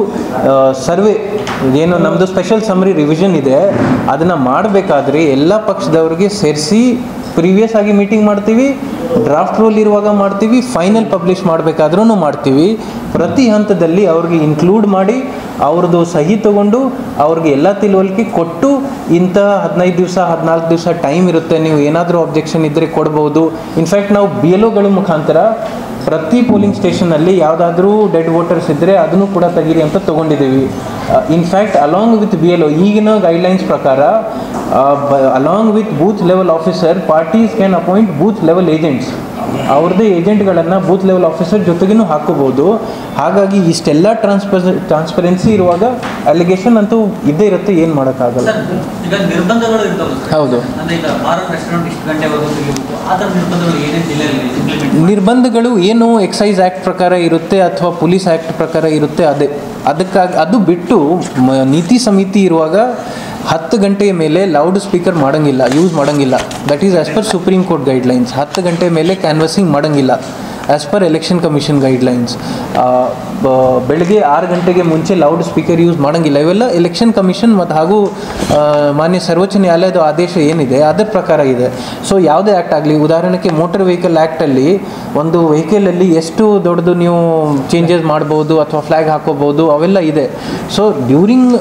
ಸರ್ವೆ ಏನು ನಮ್ಮದು ಸ್ಪೆಷಲ್ ಸಮ್ಮರಿ ರಿವಿಷನ್ ಇದೆ ಅದನ್ನು ಮಾಡಬೇಕಾದ್ರೆ ಎಲ್ಲ ಪಕ್ಷದವ್ರಿಗೆ ಸೇರಿಸಿ ಪ್ರೀವಿಯಸ್ ಆಗಿ ಮೀಟಿಂಗ್ ಮಾಡ್ತೀವಿ, ಡ್ರಾಫ್ಟ್ ರೂಲ್ ಇರುವಾಗ ಮಾಡ್ತೀವಿ, ಫೈನಲ್ ಪಬ್ಲಿಷ್ ಮಾಡಬೇಕಾದ್ರೂ ಮಾಡ್ತೀವಿ. ಪ್ರತಿ ಹಂತದಲ್ಲಿ ಅವ್ರಿಗೆ ಇನ್ಕ್ಲೂಡ್ ಮಾಡಿ ಅವ್ರದ್ದು ಸಹಿ ತಗೊಂಡು ಅವ್ರಿಗೆ ಎಲ್ಲ ತಿಳುವಳಿಕೆ ಕೊಟ್ಟು ಇಂಥ 15 ದಿವಸ 14 ದಿವಸ ಟೈಮ್ ಇರುತ್ತೆ, ನೀವು ಏನಾದರೂ ಅಬ್ಜೆಕ್ಷನ್ ಇದ್ದರೆ ಕೊಡ್ಬೋದು. ಇನ್ಫ್ಯಾಕ್ಟ್ ನಾವು ಬಿ ಎಲ್ ಒಗಳ ಮುಖಾಂತರ ಪ್ರತಿ ಪೋಲಿಂಗ್ ಸ್ಟೇಷನಲ್ಲಿ ಯಾವುದಾದ್ರೂ ಡೆಡ್ ವೋಟರ್ಸ್ ಇದ್ದರೆ ಅದನ್ನು ಕೂಡ ತೆಗೀರಿ ಅಂತ ತೊಗೊಂಡಿದ್ದೀವಿ. In fact along with B L O ಈಗಿನ ಗೈಡ್ಲೈನ್ಸ್ ಪ್ರಕಾರ along with booth level officer parties can appoint booth level agents. ಅವ್ರದ್ದೇ ಏಜೆಂಟ್ಗಳನ್ನು ಬೂತ್ ಲೆವೆಲ್ ಆಫೀಸರ್ ಜೊತೆಗೂ ಹಾಕೋಬಹುದು. ಹಾಗಾಗಿ ಇಷ್ಟೆಲ್ಲ ಟ್ರಾನ್ಸ್ಪರೆನ್ಸಿ ಇರುವಾಗ ಅಲಿಗೇಷನ್ ಅಂತೂ ಇದ್ದೇ ಇರುತ್ತೆ, ಏನು ಮಾಡೋಕ್ಕಾಗಲ್ಲ. ಈಗ ನಿರ್ಬಂಧಗಳು ಇರ್ತಾವೆ. ಹೌದು, ನಿರ್ಬಂಧಗಳು ಏನು ಎಕ್ಸೈಸ್ ಆ್ಯಕ್ಟ್ ಪ್ರಕಾರ ಇರುತ್ತೆ ಅಥವಾ ಪೊಲೀಸ್ ಆ್ಯಕ್ಟ್ ಪ್ರಕಾರ ಇರುತ್ತೆ ಅದಕ್ಕಾಗಿ ಅದು ಬಿಟ್ಟು ನೀತಿ ಸಮಿತಿ ಇರುವಾಗ 10 ಗಂಟೆಯ ಮೇಲೆ ಲೌಡ್ ಸ್ಪೀಕರ್ ಮಾಡೋಂಗಿಲ್ಲ, ಯೂಸ್ ಮಾಡೋಂಗಿಲ್ಲ. That is as per supreme court guidelines. 10 ಗಂಟೆ ಮೇಲೆ ಕ್ಯಾನ್ವಸಿಂಗ್ ಮಾಡೋಂಗಿಲ್ಲ as per election commission guidelines. ಬೆಳಗ್ಗೆ 6 ಗಂಟೆಗೆ ಮುಂಚೆ ಲೌಡ್ ಸ್ಪೀಕರ್ ಯೂಸ್ ಮಾಡೋಂಗಿಲ್ಲ. ಇವೆಲ್ಲ ಎಲೆಕ್ಷನ್ ಕಮಿಷನ್ ಮತ್ತು ಹಾಗೂ ಮಾನ್ಯ ಸರ್ವೋಚ್ಚ ನ್ಯಾಯಾಲಯದ ಆದೇಶ ಏನಿದೆ ಅದರ ಪ್ರಕಾರ ಇದೆ. ಸೊ ಯಾವುದೇ ಆ್ಯಕ್ಟ್ ಆಗಲಿ, ಉದಾಹರಣೆಗೆ ಮೋಟರ್ ವೆಹಿಕಲ್ ಆ್ಯಕ್ಟಲ್ಲಿ ಒಂದು ವೆಹಿಕಲಲ್ಲಿ ಎಷ್ಟು ದೊಡ್ಡದು ನೀವು ಚೇಂಜಸ್ ಮಾಡ್ಬೋದು ಅಥವಾ ಫ್ಲ್ಯಾಗ್ ಹಾಕೋಬೋದು, ಅವೆಲ್ಲ ಇದೆ. ಸೊ ಡ್ಯೂರಿಂಗ್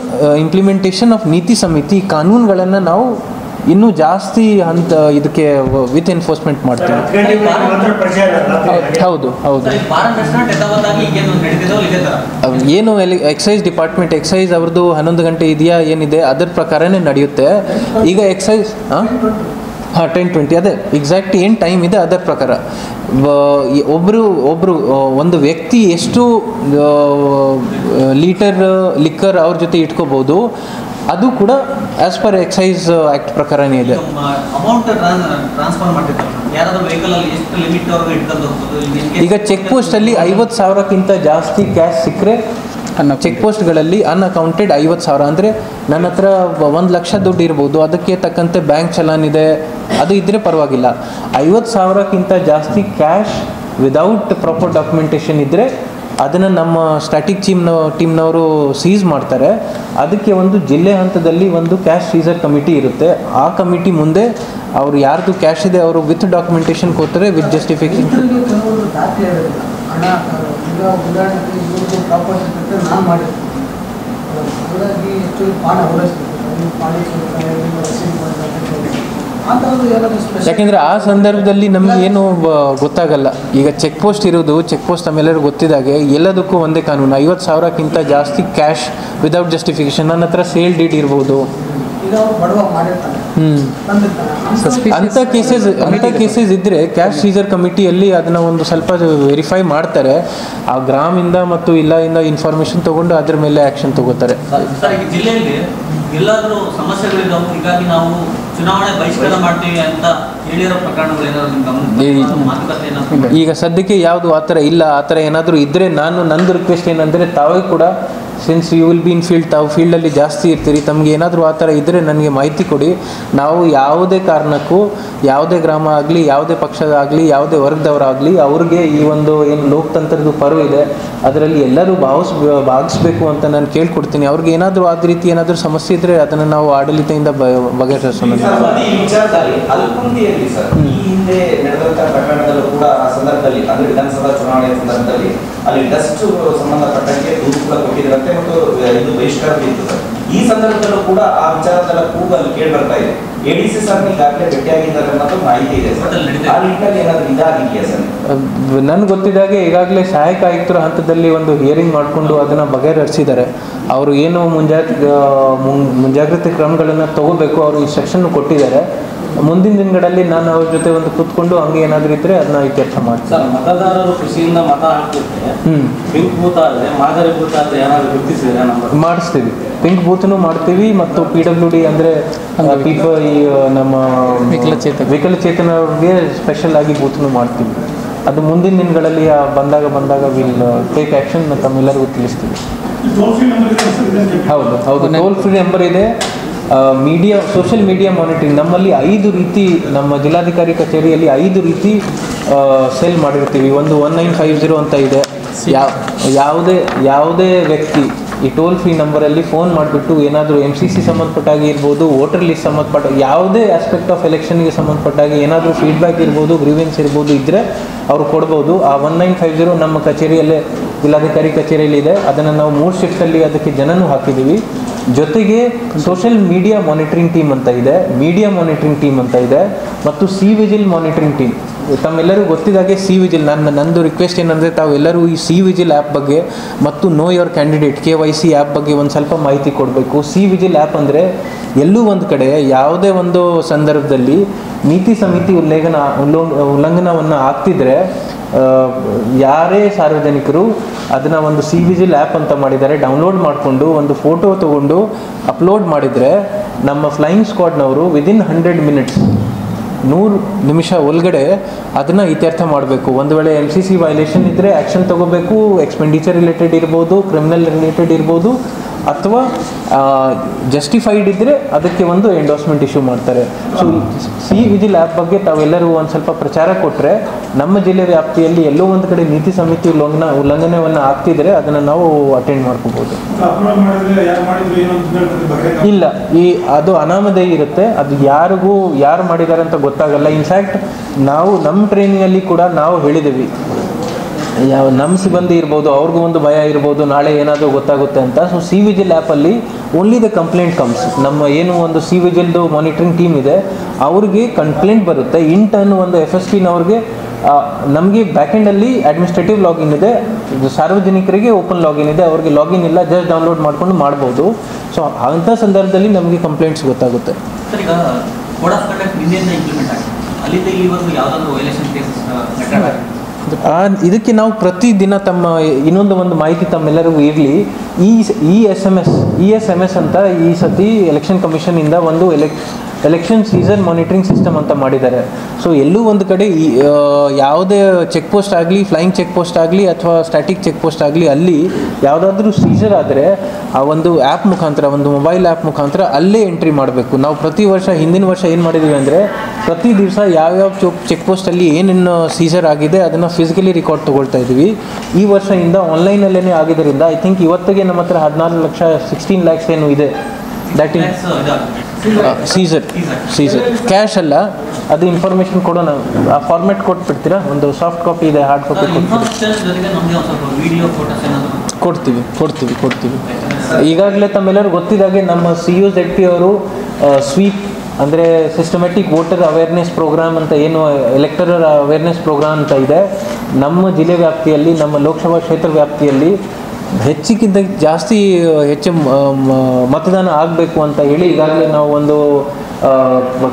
ಇಂಪ್ಲಿಮೆಂಟೇಷನ್ ಆಫ್ ನೀತಿ ಸಮಿತಿ ಕಾನೂನುಗಳನ್ನು ನಾವು ಇನ್ನೂ ಜಾಸ್ತಿ ಅಂತ ಇದಕ್ಕೆ ವಿತ್ ಎನ್ಫೋರ್ಸ್ಮೆಂಟ್ ಮಾಡ್ತೀವಿ. ಹೌದು ಹೌದು. ಏನು ಎಕ್ಸೈಸ್ ಡಿಪಾರ್ಟ್ಮೆಂಟ್ ಎಕ್ಸೈಸ್ ಅವ್ರದ್ದು 11 ಗಂಟೆ ಇದೆಯಾ ಏನಿದೆ ಅದರ ಪ್ರಕಾರನೇ ನಡೆಯುತ್ತೆ. ಈಗ ಎಕ್ಸೈಸ್ 10-20 ಅದೇ ಎಕ್ಸಾಕ್ಟ್ ಏನು ಟೈಮ್ ಇದೆ ಅದರ ಪ್ರಕಾರ ಒಬ್ಬರು ಒಂದು ವ್ಯಕ್ತಿ ಎಷ್ಟು ಲೀಟರ್ ಲಿಕ್ಕರ್ ಅವ್ರ ಜೊತೆ ಇಟ್ಕೋಬೋದು ಅದು ಕೂಡ ಆಸ್ ಪರ್ ಎಕ್ಸೈಸ್ ಆ್ಯಕ್ಟ್ ಪ್ರಕಾರನೇ ಇದೆ. ಈಗ ಚೆಕ್ ಪೋಸ್ಟಲ್ಲಿ 50,000ಕ್ಕಿಂತ ಜಾಸ್ತಿ ಕ್ಯಾಶ್ ಸಿಕ್ಕರೆ ಚೆಕ್ ಪೋಸ್ಟ್ಗಳಲ್ಲಿ ಅನ್ಅಕೌಂಟೆಡ್ 50,000 ಅಂದರೆ ನನ್ನ ಹತ್ರ 1 ಲಕ್ಷ ದುಡ್ಡು ಇರ್ಬೋದು, ಅದಕ್ಕೆ ತಕ್ಕಂತೆ ಬ್ಯಾಂಕ್ ಚಲಾನ್ ಇದೆ, ಅದು ಇದ್ದರೆ ಪರವಾಗಿಲ್ಲ. 50,000ಕ್ಕಿಂತ ಜಾಸ್ತಿ ಕ್ಯಾಶ್ ವಿದೌಟ್ ಪ್ರಾಪರ್ ಡಾಕ್ಯುಮೆಂಟೇಷನ್ ಇದ್ದರೆ ಅದನ್ನು ನಮ್ಮ ಸ್ಟ್ಯಾಟಿಕ್ ಟೀಮ್ನವರು ಸೀಸ್ ಮಾಡ್ತಾರೆ. ಅದಕ್ಕೆ ಒಂದು ಜಿಲ್ಲೆ ಹಂತದಲ್ಲಿ ಒಂದು ಕ್ಯಾಶ್ ಸೀಸರ್ ಕಮಿಟಿ ಇರುತ್ತೆ. ಆ ಕಮಿಟಿ ಮುಂದೆ ಅವರು ಯಾರ್ದು ಕ್ಯಾಶ್ ಇದೆ ಅವರು ವಿತ್ ಡಾಕ್ಯುಮೆಂಟೇಷನ್ ಕೊಡ್ತಾರೆ, ವಿತ್ ಜಸ್ಟಿಫಿಕೇಶನ್. ಯಾಕೆಂದರೆ ಆ ಸಂದರ್ಭದಲ್ಲಿ ನಮಗೆ ಏನು ಗೊತ್ತಾಗಲ್ಲ. ಈಗ ಚೆಕ್ ಪೋಸ್ಟ್ ಇರೋದು ಚೆಕ್ ಪೋಸ್ಟ್ ನಮ್ಮೆಲ್ಲರಿಗೂ ಗೊತ್ತಿದ್ದಾಗೆ ಎಲ್ಲದಕ್ಕೂ ಒಂದೇ ಕಾನೂನು. 50,000ಕ್ಕಿಂತ ಜಾಸ್ತಿ ಕ್ಯಾಶ್ ವಿದೌಟ್ ಜಸ್ಟಿಫಿಕೇಶನ್, ನನ್ನ ಹತ್ರ ಸೇಲ್ ಡೀಡ್ ಇರ್ಬೋದು. ಅಂಥ ಕೇಸಸ್ ಇದ್ದರೆ ಕ್ಯಾಶ್ ಸೀಸರ್ ಕಮಿಟಿಯಲ್ಲಿ ಅದನ್ನು ಒಂದು ಸ್ವಲ್ಪ ವೆರಿಫೈ ಮಾಡ್ತಾರೆ. ಆ ಗ್ರಾಮಿಂದ ಮತ್ತು ಇಲ್ಲಿಂದ ಇನ್ಫಾರ್ಮೇಷನ್ ತೊಗೊಂಡು ಅದ್ರ ಮೇಲೆ ಆ್ಯಕ್ಷನ್ ತಗೋತಾರೆ. ಜಿಲ್ಲೆಯಲ್ಲಿ ಎಲ್ಲಾದರೂ ಸಮಸ್ಯೆಗಳಿದ್ದಾವೆ, ಹೀಗಾಗಿ ನಾವು ಚುನಾವಣೆ ಬಹಿಷ್ಕಾರ ಮಾಡ್ತೀವಿ ಅಂತ ಹೇಳಿರೋ ಪ್ರಕರಣಗಳು ಈಗ ಸದ್ಯಕ್ಕೆ ಯಾವುದು ಆ ಥರ ಇಲ್ಲ. ಆ ಥರ ಏನಾದರೂ ಇದ್ದರೆ ನಂದು ರಿಕ್ವೆಸ್ಟ್ ಏನಂದರೆ ತಾವೇ ಕೂಡ since you will be in field, ತಾವು ಫೀಲ್ಡಲ್ಲಿ ಜಾಸ್ತಿ ಇರ್ತೀರಿ, ತಮಗೆ ಏನಾದರೂ ಆ ಥರ ಇದ್ದರೆ ನನಗೆ ಮಾಹಿತಿ ಕೊಡಿ. ನಾವು ಯಾವುದೇ ಕಾರಣಕ್ಕೂ ಯಾವುದೇ ಗ್ರಾಮ ಆಗಲಿ, ಯಾವುದೇ ಪಕ್ಷದಾಗಲಿ, ಯಾವುದೇ ವರ್ಗದವರಾಗಲಿ ಅವ್ರಿಗೆ ಈ ಒಂದು ಏನು ಲೋಕತಂತ್ರದ ಪರ್ವ ಇದೆ ಅದರಲ್ಲಿ ಎಲ್ಲರೂ ಭಾಗಿಸ್ಬೇಕು ಅಂತ ನಾನು ಕೇಳ್ಕೊಡ್ತೀನಿ. ಅವ್ರಿಗೆ ಏನಾದರೂ ಆದ ರೀತಿ ಏನಾದರೂ ಸಮಸ್ಯೆ ಇದ್ದರೆ ಅದನ್ನು ನಾವು ಆಡಳಿತದಿಂದ ಬಗೆಹರಿಸೋಣ. ಈ ಹಿಂದೆ ನಡೆದಂತಹ ಪ್ರಕರಣದಲ್ಲೂ ಕೂಡ ಆ ಸಂದರ್ಭದಲ್ಲಿ ಅಂದ್ರೆ ವಿಧಾನಸಭಾ ಚುನಾವಣೆಯ ಸಂದರ್ಭದಲ್ಲಿ ಅಲ್ಲಿ ಡಸ್ಟ್ ಸಂಬಂಧಪಟ್ಟಂತೆ ದೂರು ಕೂಡ ಕೊಟ್ಟಿದ್ದರಂತೆ ಮತ್ತು ಇದು ಬಹಿಷ್ಕಾರ ಇತ್ತು ಸರ್. ಈ ಸಂದರ್ಭದಲ್ಲೂ ಕೂಡ ಆ ವಿಚಾರದಲ್ಲ ಕೂಗು ಅಲ್ಲಿ ಕೇಳಿ ಬರ್ತಾ ಇದೆ. ಎಡಿಸಿ ಸರ್ ಈಗಾಗಲೇ ಭೇಟಿಯಾಗಿದ್ದಾರೆ ಅನ್ನೋದು ಮಾಹಿತಿ ಇದೆ ಸರ್. ಆ ನಿಟ್ಟಿನಲ್ಲಿ ಏನಾದರೂ ಇದಾಗಿದೆಯಾ ಸರ್? ನನ್ಗೆ ಗೊತ್ತಿದ್ದಾಗೆ ಈಗಾಗಲೇ ಸಹಾಯಕ ಆಯುಕ್ತರ ಹಂತದಲ್ಲಿ ಒಂದು ಹಿಯರಿಂಗ್ ಮಾಡಿಕೊಂಡು ಅದನ್ನು ಬಗೆಹರಿಸಿದ್ದಾರೆ. ಅವರು ಏನು ಮುಂಜಾಗ್ರತೆ ಕ್ರಮಗಳನ್ನು ತಗೋಬೇಕು ಅವರು ಇನ್ಸ್ಟ್ರಕ್ಷನ್ ಕೊಟ್ಟಿದ್ದಾರೆ. ಮುಂದಿನ ದಿನಗಳಲ್ಲಿ ನಾನು ಅವ್ರ ಜೊತೆ ಒಂದು ಕೂತ್ಕೊಂಡು ಹಂಗೆ ಏನಾದರೂ ಇದ್ದರೆ ಅದನ್ನ ಇತ್ಯರ್ಥ ಮಾಡ್ತೀನಿ. ಸರ್, ಮತದಾರರು ಖುಷಿಯಿಂದ ಮತ ಹಾಕ್ತಿರ್ತಾರೆ. ಪಿಂಕ್ ಬೂತ್ ಆದರೆ ಮಾದರಿ ಬೂತ್ ಆದರೆ ಏನಾದರೂ ಗುರುತಿಸಿದ್ರೆ ಮಾಡಿಸ್ತೀವಿ. ಪಿಂಕ್ ಬೂತ್ನು ಮಾಡ್ತೀವಿ ಮತ್ತು PWD ಅಂದರೆ ನಮ್ಮ ವಿಕಲಚೇತನವ್ರಿಗೆ ಸ್ಪೆಷಲ್ ಆಗಿ ಬೂತ್ನು ಮಾಡ್ತೀವಿ. ಅದು ಮುಂದಿನ ದಿನಗಳಲ್ಲಿ ಬಂದಾಗ ವಿಲ್ ಟೇಕ್ ಆ್ಯಕ್ಷನ್ ತಮ್ಮೆಲ್ಲರಿಗೂ ತಿಳಿಸ್ತೀವಿ. ಹೌದು ಟೋಲ್ ಫ್ರೀ ನಂಬರ್ ಇದೆ. ಸೋಷಿಯಲ್ ಮೀಡಿಯಾ ಮಾನಿಟರಿಂಗ್ ನಮ್ಮಲ್ಲಿ 5 ರೀತಿ, ನಮ್ಮ ಜಿಲ್ಲಾಧಿಕಾರಿ ಕಚೇರಿಯಲ್ಲಿ 5 ರೀತಿ ಸೆಲ್ ಮಾಡಿರ್ತೀವಿ. ಒಂದು 1950 ಅಂತ ಇದೆ. ಯಾವುದೇ ವ್ಯಕ್ತಿ ಈ ಟೋಲ್ ಫ್ರೀ ನಂಬರಲ್ಲಿ ಫೋನ್ ಮಾಡಿಬಿಟ್ಟು ಏನಾದರೂ MCC ಸಂಬಂಧಪಟ್ಟಾಗಿ ಇರ್ಬೋದು, ವೋಟರ್ ಲಿಸ್ಟ್ ಸಂಬಂಧಪಟ್ಟ ಯಾವುದೇ ಆಸ್ಪೆಕ್ಟ್ ಆಫ್ ಎಲೆಕ್ಷನ್ಗೆ ಸಂಬಂಧಪಟ್ಟಾಗಿ ಏನಾದರೂ ಫೀಡ್ಬ್ಯಾಕ್ ಇರ್ಬೋದು, ಗ್ರೀವೆನ್ಸ್ ಇರ್ಬೋದು ಇದ್ದರೆ ಅವರು ಕೊಡ್ಬೋದು. ಆ 1950 ನಮ್ಮ ಕಚೇರಿಯಲ್ಲೇ, ಜಿಲ್ಲಾಧಿಕಾರಿ ಕಚೇರಿಯಲ್ಲಿದೆ. ಅದನ್ನು ನಾವು 3 ಶಿಫ್ಟಲ್ಲಿ ಅದಕ್ಕೆ ಜನನೂ ಹಾಕಿದ್ದೀವಿ. ಜೊತೆಗೆ ಸೋಷಿಯಲ್ ಮೀಡಿಯಾ ಮಾನಿಟರಿಂಗ್ ಟೀಮ್ ಅಂತ ಇದೆ, ಮೀಡಿಯಾ ಮಾನಿಟರಿಂಗ್ ಟೀಮ್ ಅಂತ ಇದೆ, ಮತ್ತು ಸಿ-ವಿಜಿಲ್ ಮಾನಿಟರಿಂಗ್ ಟೀಮ್. ತಮ್ಮೆಲ್ಲರೂ ಗೊತ್ತಿದ್ದಾಗೆ ಸಿ-ವಿಜಿಲ್, ನಂದು ರಿಕ್ವೆಸ್ಟ್ ಏನಂದರೆ ತಾವೆಲ್ಲರೂ ಈ ಸಿ-ವಿಜಿಲ್ ಆ್ಯಪ್ ಬಗ್ಗೆ ಮತ್ತು know your candidate KYC app ಬಗ್ಗೆ ಒಂದು ಸ್ವಲ್ಪ ಮಾಹಿತಿ ಕೊಡಬೇಕು. ಸಿ-ವಿಜಿಲ್ ಆ್ಯಪ್ ಅಂದರೆ ಎಲ್ಲೂ ಒಂದು ಕಡೆ ಯಾವುದೇ ಒಂದು ಸಂದರ್ಭದಲ್ಲಿ ನೀತಿ ಸಮಿತಿ ಉಲ್ಲಂಘನವನ್ನು ಆಗ್ತಿದ್ರೆ ಯಾರೇ ಸಾರ್ವಜನಿಕರು ಅದನ್ನು ಒಂದು ಸಿ-ವಿಜಿಲ್ ಆ್ಯಪ್ ಅಂತ ಮಾಡಿದ್ದಾರೆ, ಡೌನ್ಲೋಡ್ ಮಾಡಿಕೊಂಡು ಒಂದು ಫೋಟೋ ತೊಗೊಂಡು ಅಪ್ಲೋಡ್ ಮಾಡಿದರೆ ನಮ್ಮ ಫ್ಲೈಯಿಂಗ್ ಸ್ಕ್ವಾಡ್ನವರು ವಿದಿನ್ 100 ಮಿನಿಟ್ಸ್ 100 ನಿಮಿಷ ಒಳಗಡೆ ಅದನ್ನು ಇತ್ಯರ್ಥ ಮಾಡಬೇಕು. ಒಂದು ವೇಳೆ MCC ವೈಲೇಷನ್ ಇದ್ದರೆ ಆ್ಯಕ್ಷನ್ ತೊಗೋಬೇಕು. ಎಕ್ಸ್ಪೆಂಡಿಚರ್ ರಿಲೇಟೆಡ್ ಇರ್ಬೋದು, ಕ್ರಿಮಿನಲ್ ರಿಲೇಟೆಡ್ ಇರ್ಬೋದು, ಅಥವಾ ಜಸ್ಟಿಫೈಡ್ ಇದ್ದರೆ ಅದಕ್ಕೆ ಒಂದು ಎಂಡೋರ್ಸ್ಮೆಂಟ್ ಇಶ್ಯೂ ಮಾಡ್ತಾರೆ. ಸೊ ಸಿ-ವಿಜಿಲ್ ಆ್ಯಪ್ ಬಗ್ಗೆ ತಾವೆಲ್ಲರೂ ಒಂದು ಸ್ವಲ್ಪ ಪ್ರಚಾರ ಕೊಟ್ಟರೆ ನಮ್ಮ ಜಿಲ್ಲೆ ವ್ಯಾಪ್ತಿಯಲ್ಲಿ ಎಲ್ಲೋ ಒಂದು ಕಡೆ ನೀತಿ ಸಮಿತಿ ಉಲ್ಲಂಘನೆಯನ್ನು ಆಗ್ತಿದ್ರೆ ಅದನ್ನು ನಾವು ಅಟೆಂಡ್ ಮಾಡ್ಕೋಬೋದು. ಇಲ್ಲ, ಅದು ಅನಾಮಧೇಯ ಇರುತ್ತೆ. ಅದು ಯಾರು ಮಾಡಿದ್ದಾರೆ ಅಂತ ಗೊತ್ತಾಗಲ್ಲ. ಇನ್ಫ್ಯಾಕ್ಟ್ ನಾವು ನಮ್ಮ ಟ್ರೈನಿಂಗಲ್ಲಿ ಕೂಡ ನಾವು ಹೇಳಿದ್ದೀವಿ, ನಮ್ಮ ಸಿಬ್ಬಂದಿ ಇರ್ಬೋದು, ಅವ್ರಿಗೂ ಒಂದು ಭಯ ಇರ್ಬೋದು ನಾಳೆ ಏನಾದರೂ ಗೊತ್ತಾಗುತ್ತೆ ಅಂತ. ಸೊ ಸಿ-ವಿಜಿಲ್ ಆ್ಯಪಲ್ಲಿ ಓನ್ಲಿ ದ ಕಂಪ್ಲೇಂಟ್ ಕಮ್ಸ್. ನಮ್ಮ ಏನು ಒಂದು ಸಿ-ವಿಜಿಲ್ದು ಮಾನಿಟರಿಂಗ್ ಟೀಮ್ ಇದೆ ಅವ್ರಿಗೆ ಕಂಪ್ಲೇಂಟ್ ಬರುತ್ತೆ. ಇಂಟರ್ನ್ ಒಂದು FSPನವ್ರಿಗೆ ನಮಗೆ ಬ್ಯಾಕೆಂಡಲ್ಲಿ ಅಡ್ಮಿನಿಸ್ಟ್ರೇಟಿವ್ ಲಾಗಿನ್ ಇದೆ, ಸಾರ್ವಜನಿಕರಿಗೆ ಓಪನ್ ಲಾಗಿನ್ ಇದೆ. ಅವ್ರಿಗೆ ಲಾಗಿನ್ ಇಲ್ಲ, ಜಸ್ಟ್ ಡೌನ್ಲೋಡ್ ಮಾಡ್ಕೊಂಡು ಮಾಡ್ಬೋದು. ಸೊ ಅಂಥ ಸಂದರ್ಭದಲ್ಲಿ ನಮಗೆ ಕಂಪ್ಲೇಂಟ್ಸ್ ಗೊತ್ತಾಗುತ್ತೆ. ಸರ್, ಈಗ ಕೋಡ್ ಆಫ್ ಕಂಡಕ್ಟ್ ನಿನ್ನೆಯಿಂದ ಇಂಪ್ಲಿಮೆಂಟ್ ಆಗಿದೆ. ಅಲ್ಲಿಂದ ಇಲ್ಲಿವರೆಗೂ ಯಾವುದಾದ್ರು ವೈಲೇಷನ್ ಕೇಸಸ್ ಇದಕ್ಕೆ ನಾವು ಪ್ರತಿದಿನ ಇನ್ನೊಂದು ಮಾಹಿತಿ ತಮ್ಮೆಲ್ಲರಿಗೂ ಇರಲಿ. ESMS ಅಂತ ಈ ಸತಿ ಎಲೆಕ್ಷನ್ ಕಮಿಷನಿಂದ ಒಂದು ಎಲೆಕ್ಷನ್ ಸೀಸನ್ ಮಾನಿಟರಿಂಗ್ ಸಿಸ್ಟಮ್ ಅಂತ ಮಾಡಿದ್ದಾರೆ. ಸೊ ಎಲ್ಲೂ ಒಂದು ಕಡೆ ಯಾವುದೇ ಚೆಕ್ ಪೋಸ್ಟ್ ಆಗಲಿ, ಫ್ಲೈಯಿಂಗ್ ಚೆಕ್ ಪೋಸ್ಟ್ ಆಗಲಿ ಅಥವಾ ಸ್ಟ್ಯಾಟಿಕ್ ಚೆಕ್ ಪೋಸ್ಟ್ ಆಗಲಿ, ಅಲ್ಲಿ ಯಾವುದಾದ್ರೂ ಸೀಸರ್ ಆದರೆ ಆ ಒಂದು ಆ್ಯಪ್ ಮುಖಾಂತರ, ಒಂದು ಮೊಬೈಲ್ ಆ್ಯಪ್ ಮುಖಾಂತರ ಅಲ್ಲೇ ಎಂಟ್ರಿ ಮಾಡಬೇಕು. ನಾವು ಪ್ರತಿ ವರ್ಷ, ಹಿಂದಿನ ವರ್ಷ ಏನು ಮಾಡಿದ್ದೀವಿ ಅಂದರೆ ಪ್ರತಿ ದಿವಸ ಯಾವ್ಯಾವ ಚೆಕ್ ಪೋಸ್ಟಲ್ಲಿ ಏನೇನು ಸೀಸರ್ ಆಗಿದೆ ಅದನ್ನು ಫಿಸಿಕಲಿ ರೆಕಾರ್ಡ್ ತೊಗೊಳ್ತಾ ಇದ್ದೀವಿ. ಈ ವರ್ಷದಿಂದ ಆನ್ಲೈನಲ್ಲೇ ಆಗಿದ್ದರಿಂದ ಐ ಥಿಂಕ್ ಇವತ್ತಿಗೆ ನಮ್ಮ ಹತ್ರ 14 ಲಕ್ಷ 16 ಲ್ಯಾಕ್ಸ್ ಏನು ಇದೆ, ದಟ್ ಇಸ್ ಸೀಸರ್ ಕ್ಯಾಶ್ ಅಲ್ಲ. ಅದು ಇನ್ಫಾರ್ಮೇಷನ್ ಕೊಡೋಣ, ಆ ಫಾರ್ಮೆಟ್ ಕೊಟ್ಬಿಡ್ತೀರಾ? ಒಂದು ಸಾಫ್ಟ್ ಕಾಪಿ ಇದೆ, ಹಾರ್ಡ್ ಕಾಪಿ ಕೊಡ್ತೀವಿ. ಈಗಾಗಲೇ ತಮ್ಮೆಲ್ಲರೂ ಗೊತ್ತಿದ್ದಾಗೆ ನಮ್ಮ CUZP ಅವರು ಸ್ವೀಪ್ ಅಂದರೆ ಸಿಸ್ಟಮೆಟಿಕ್ ವೋಟರ್ ಅವೇರ್ನೆಸ್ ಪ್ರೋಗ್ರಾಮ್ ಅಂತ ಏನು ಎಲೆಕ್ಟರಲ್ ಅವೇರ್ನೆಸ್ ಪ್ರೋಗ್ರಾಮ್ ಅಂತ ಇದೆ ನಮ್ಮ ಜಿಲ್ಲೆ ವ್ಯಾಪ್ತಿಯಲ್ಲಿ, ನಮ್ಮ ಲೋಕಸಭಾ ಕ್ಷೇತ್ರ ವ್ಯಾಪ್ತಿಯಲ್ಲಿ ಹೆಚ್ಚಿಗಿಂತ ಜಾಸ್ತಿ ಮತದಾನ ಆಗಬೇಕು ಅಂತ ಹೇಳಿ ಈಗಾಗಲೇ ನಾವು ಒಂದು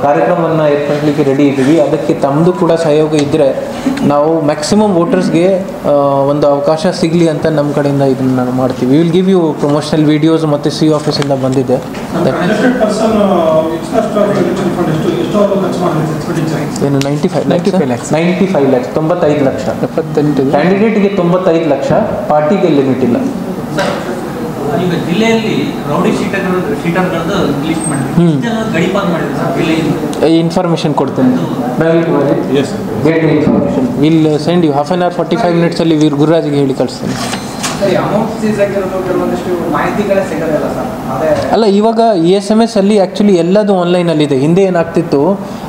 ಕಾರ್ಯಕ್ರಮವನ್ನು ಏರ್ಪಡಿಸಲಿಕ್ಕೆ ರೆಡಿ ಇದ್ದೀವಿ. ಅದಕ್ಕೆ ತಮ್ಮದು ಕೂಡ ಸಹಯೋಗ ಇದ್ದರೆ ನಾವು ಮ್ಯಾಕ್ಸಿಮಮ್ ವೋಟರ್ಸ್ಗೆ ಒಂದು ಅವಕಾಶ ಸಿಗಲಿ ಅಂತ ನಮ್ಮ ಕಡೆಯಿಂದ ಇದನ್ನು ನಾವು ಮಾಡ್ತೀವಿ. Will give you promotional videos ಮತ್ತು ಸಿ ಆಫೀಸಿಂದ ಬಂದಿದೆ. ಏನು 95 ಲ್ಯಾಕ್ಸ್ 95 ಲಕ್ಷ ಕ್ಯಾಂಡಿಡೇಟ್ಗೆ 95 ಲಕ್ಷ, ಪಾರ್ಟಿಗೆ ಲಿಮಿಟ್ ಇಲ್ಲ. ಈಗ ಜಿಲ್ಲೆಯಲ್ಲಿ ರೌಡಿ ಶೀಟರ್ಗಳದ್ದು ಲಿಸ್ಟ್ ಮಾಡಿದ್ರು, ಗಡಿಪಾರು ಮಾಡಿದ್ರು ಸರ್ ಜಿಲ್ಲೆಯಿಂದ. ಇನ್ಫಾರ್ಮೇಷನ್ ಕೊಡ್ತೇನೆ, information will send you half an hour 45 ಮಿನಿಟ್ಸಲ್ಲಿ ಗುರುರಾಜ್ಗೆ ಹೇಳಿ ಕಳಿಸ್ತೇನೆ. ಅಲ್ಲ, ಇವಾಗ ESMS ಅಲ್ಲಿ ಆ್ಯಕ್ಚುಲಿ ಎಲ್ಲದು ಆನ್ಲೈನಲ್ಲಿದೆ. ಹಿಂದೆ ಏನಾಗ್ತಿತ್ತು,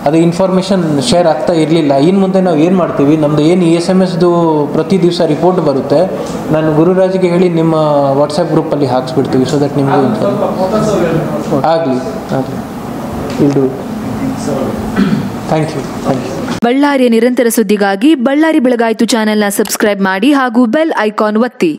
ಅದು ಇನ್ಫಾರ್ಮೇಷನ್ ಶೇರ್ ಆಗ್ತಾ ಇರಲಿಲ್ಲ. ಇನ್ನು ಮುಂದೆ ನಾವು ಏನು ಮಾಡ್ತೀವಿ, ನಮ್ಮದು ಏನು ESMSದು ಪ್ರತಿ ದಿವಸ ರಿಪೋರ್ಟ್ ಬರುತ್ತೆ, ನಾನು ಗುರುರಾಜ್ಗೆ ಹೇಳಿ ನಿಮ್ಮ ವಾಟ್ಸಪ್ ಗ್ರೂಪಲ್ಲಿ ಹಾಕ್ಸ್ಬಿಡ್ತೀವಿ. ಸೊ ದಟ್ ನಿಮಗೂ ಆಗಲಿ. Yield thank you. ಬಳ್ಳಾರಿಯ ನಿರಂತರ ಸುದ್ದಿಗಾಗಿ ಬಳ್ಳಾರಿ ಬೆಳಗಾಯಿತು ಚಾನೆಲ್ನ ಸಬ್ಸ್ಕ್ರೈಬ್ ಮಾಡಿ ಹಾಗೂ ಬೆಲ್ ಐಕಾನ್ ಒತ್ತಿ.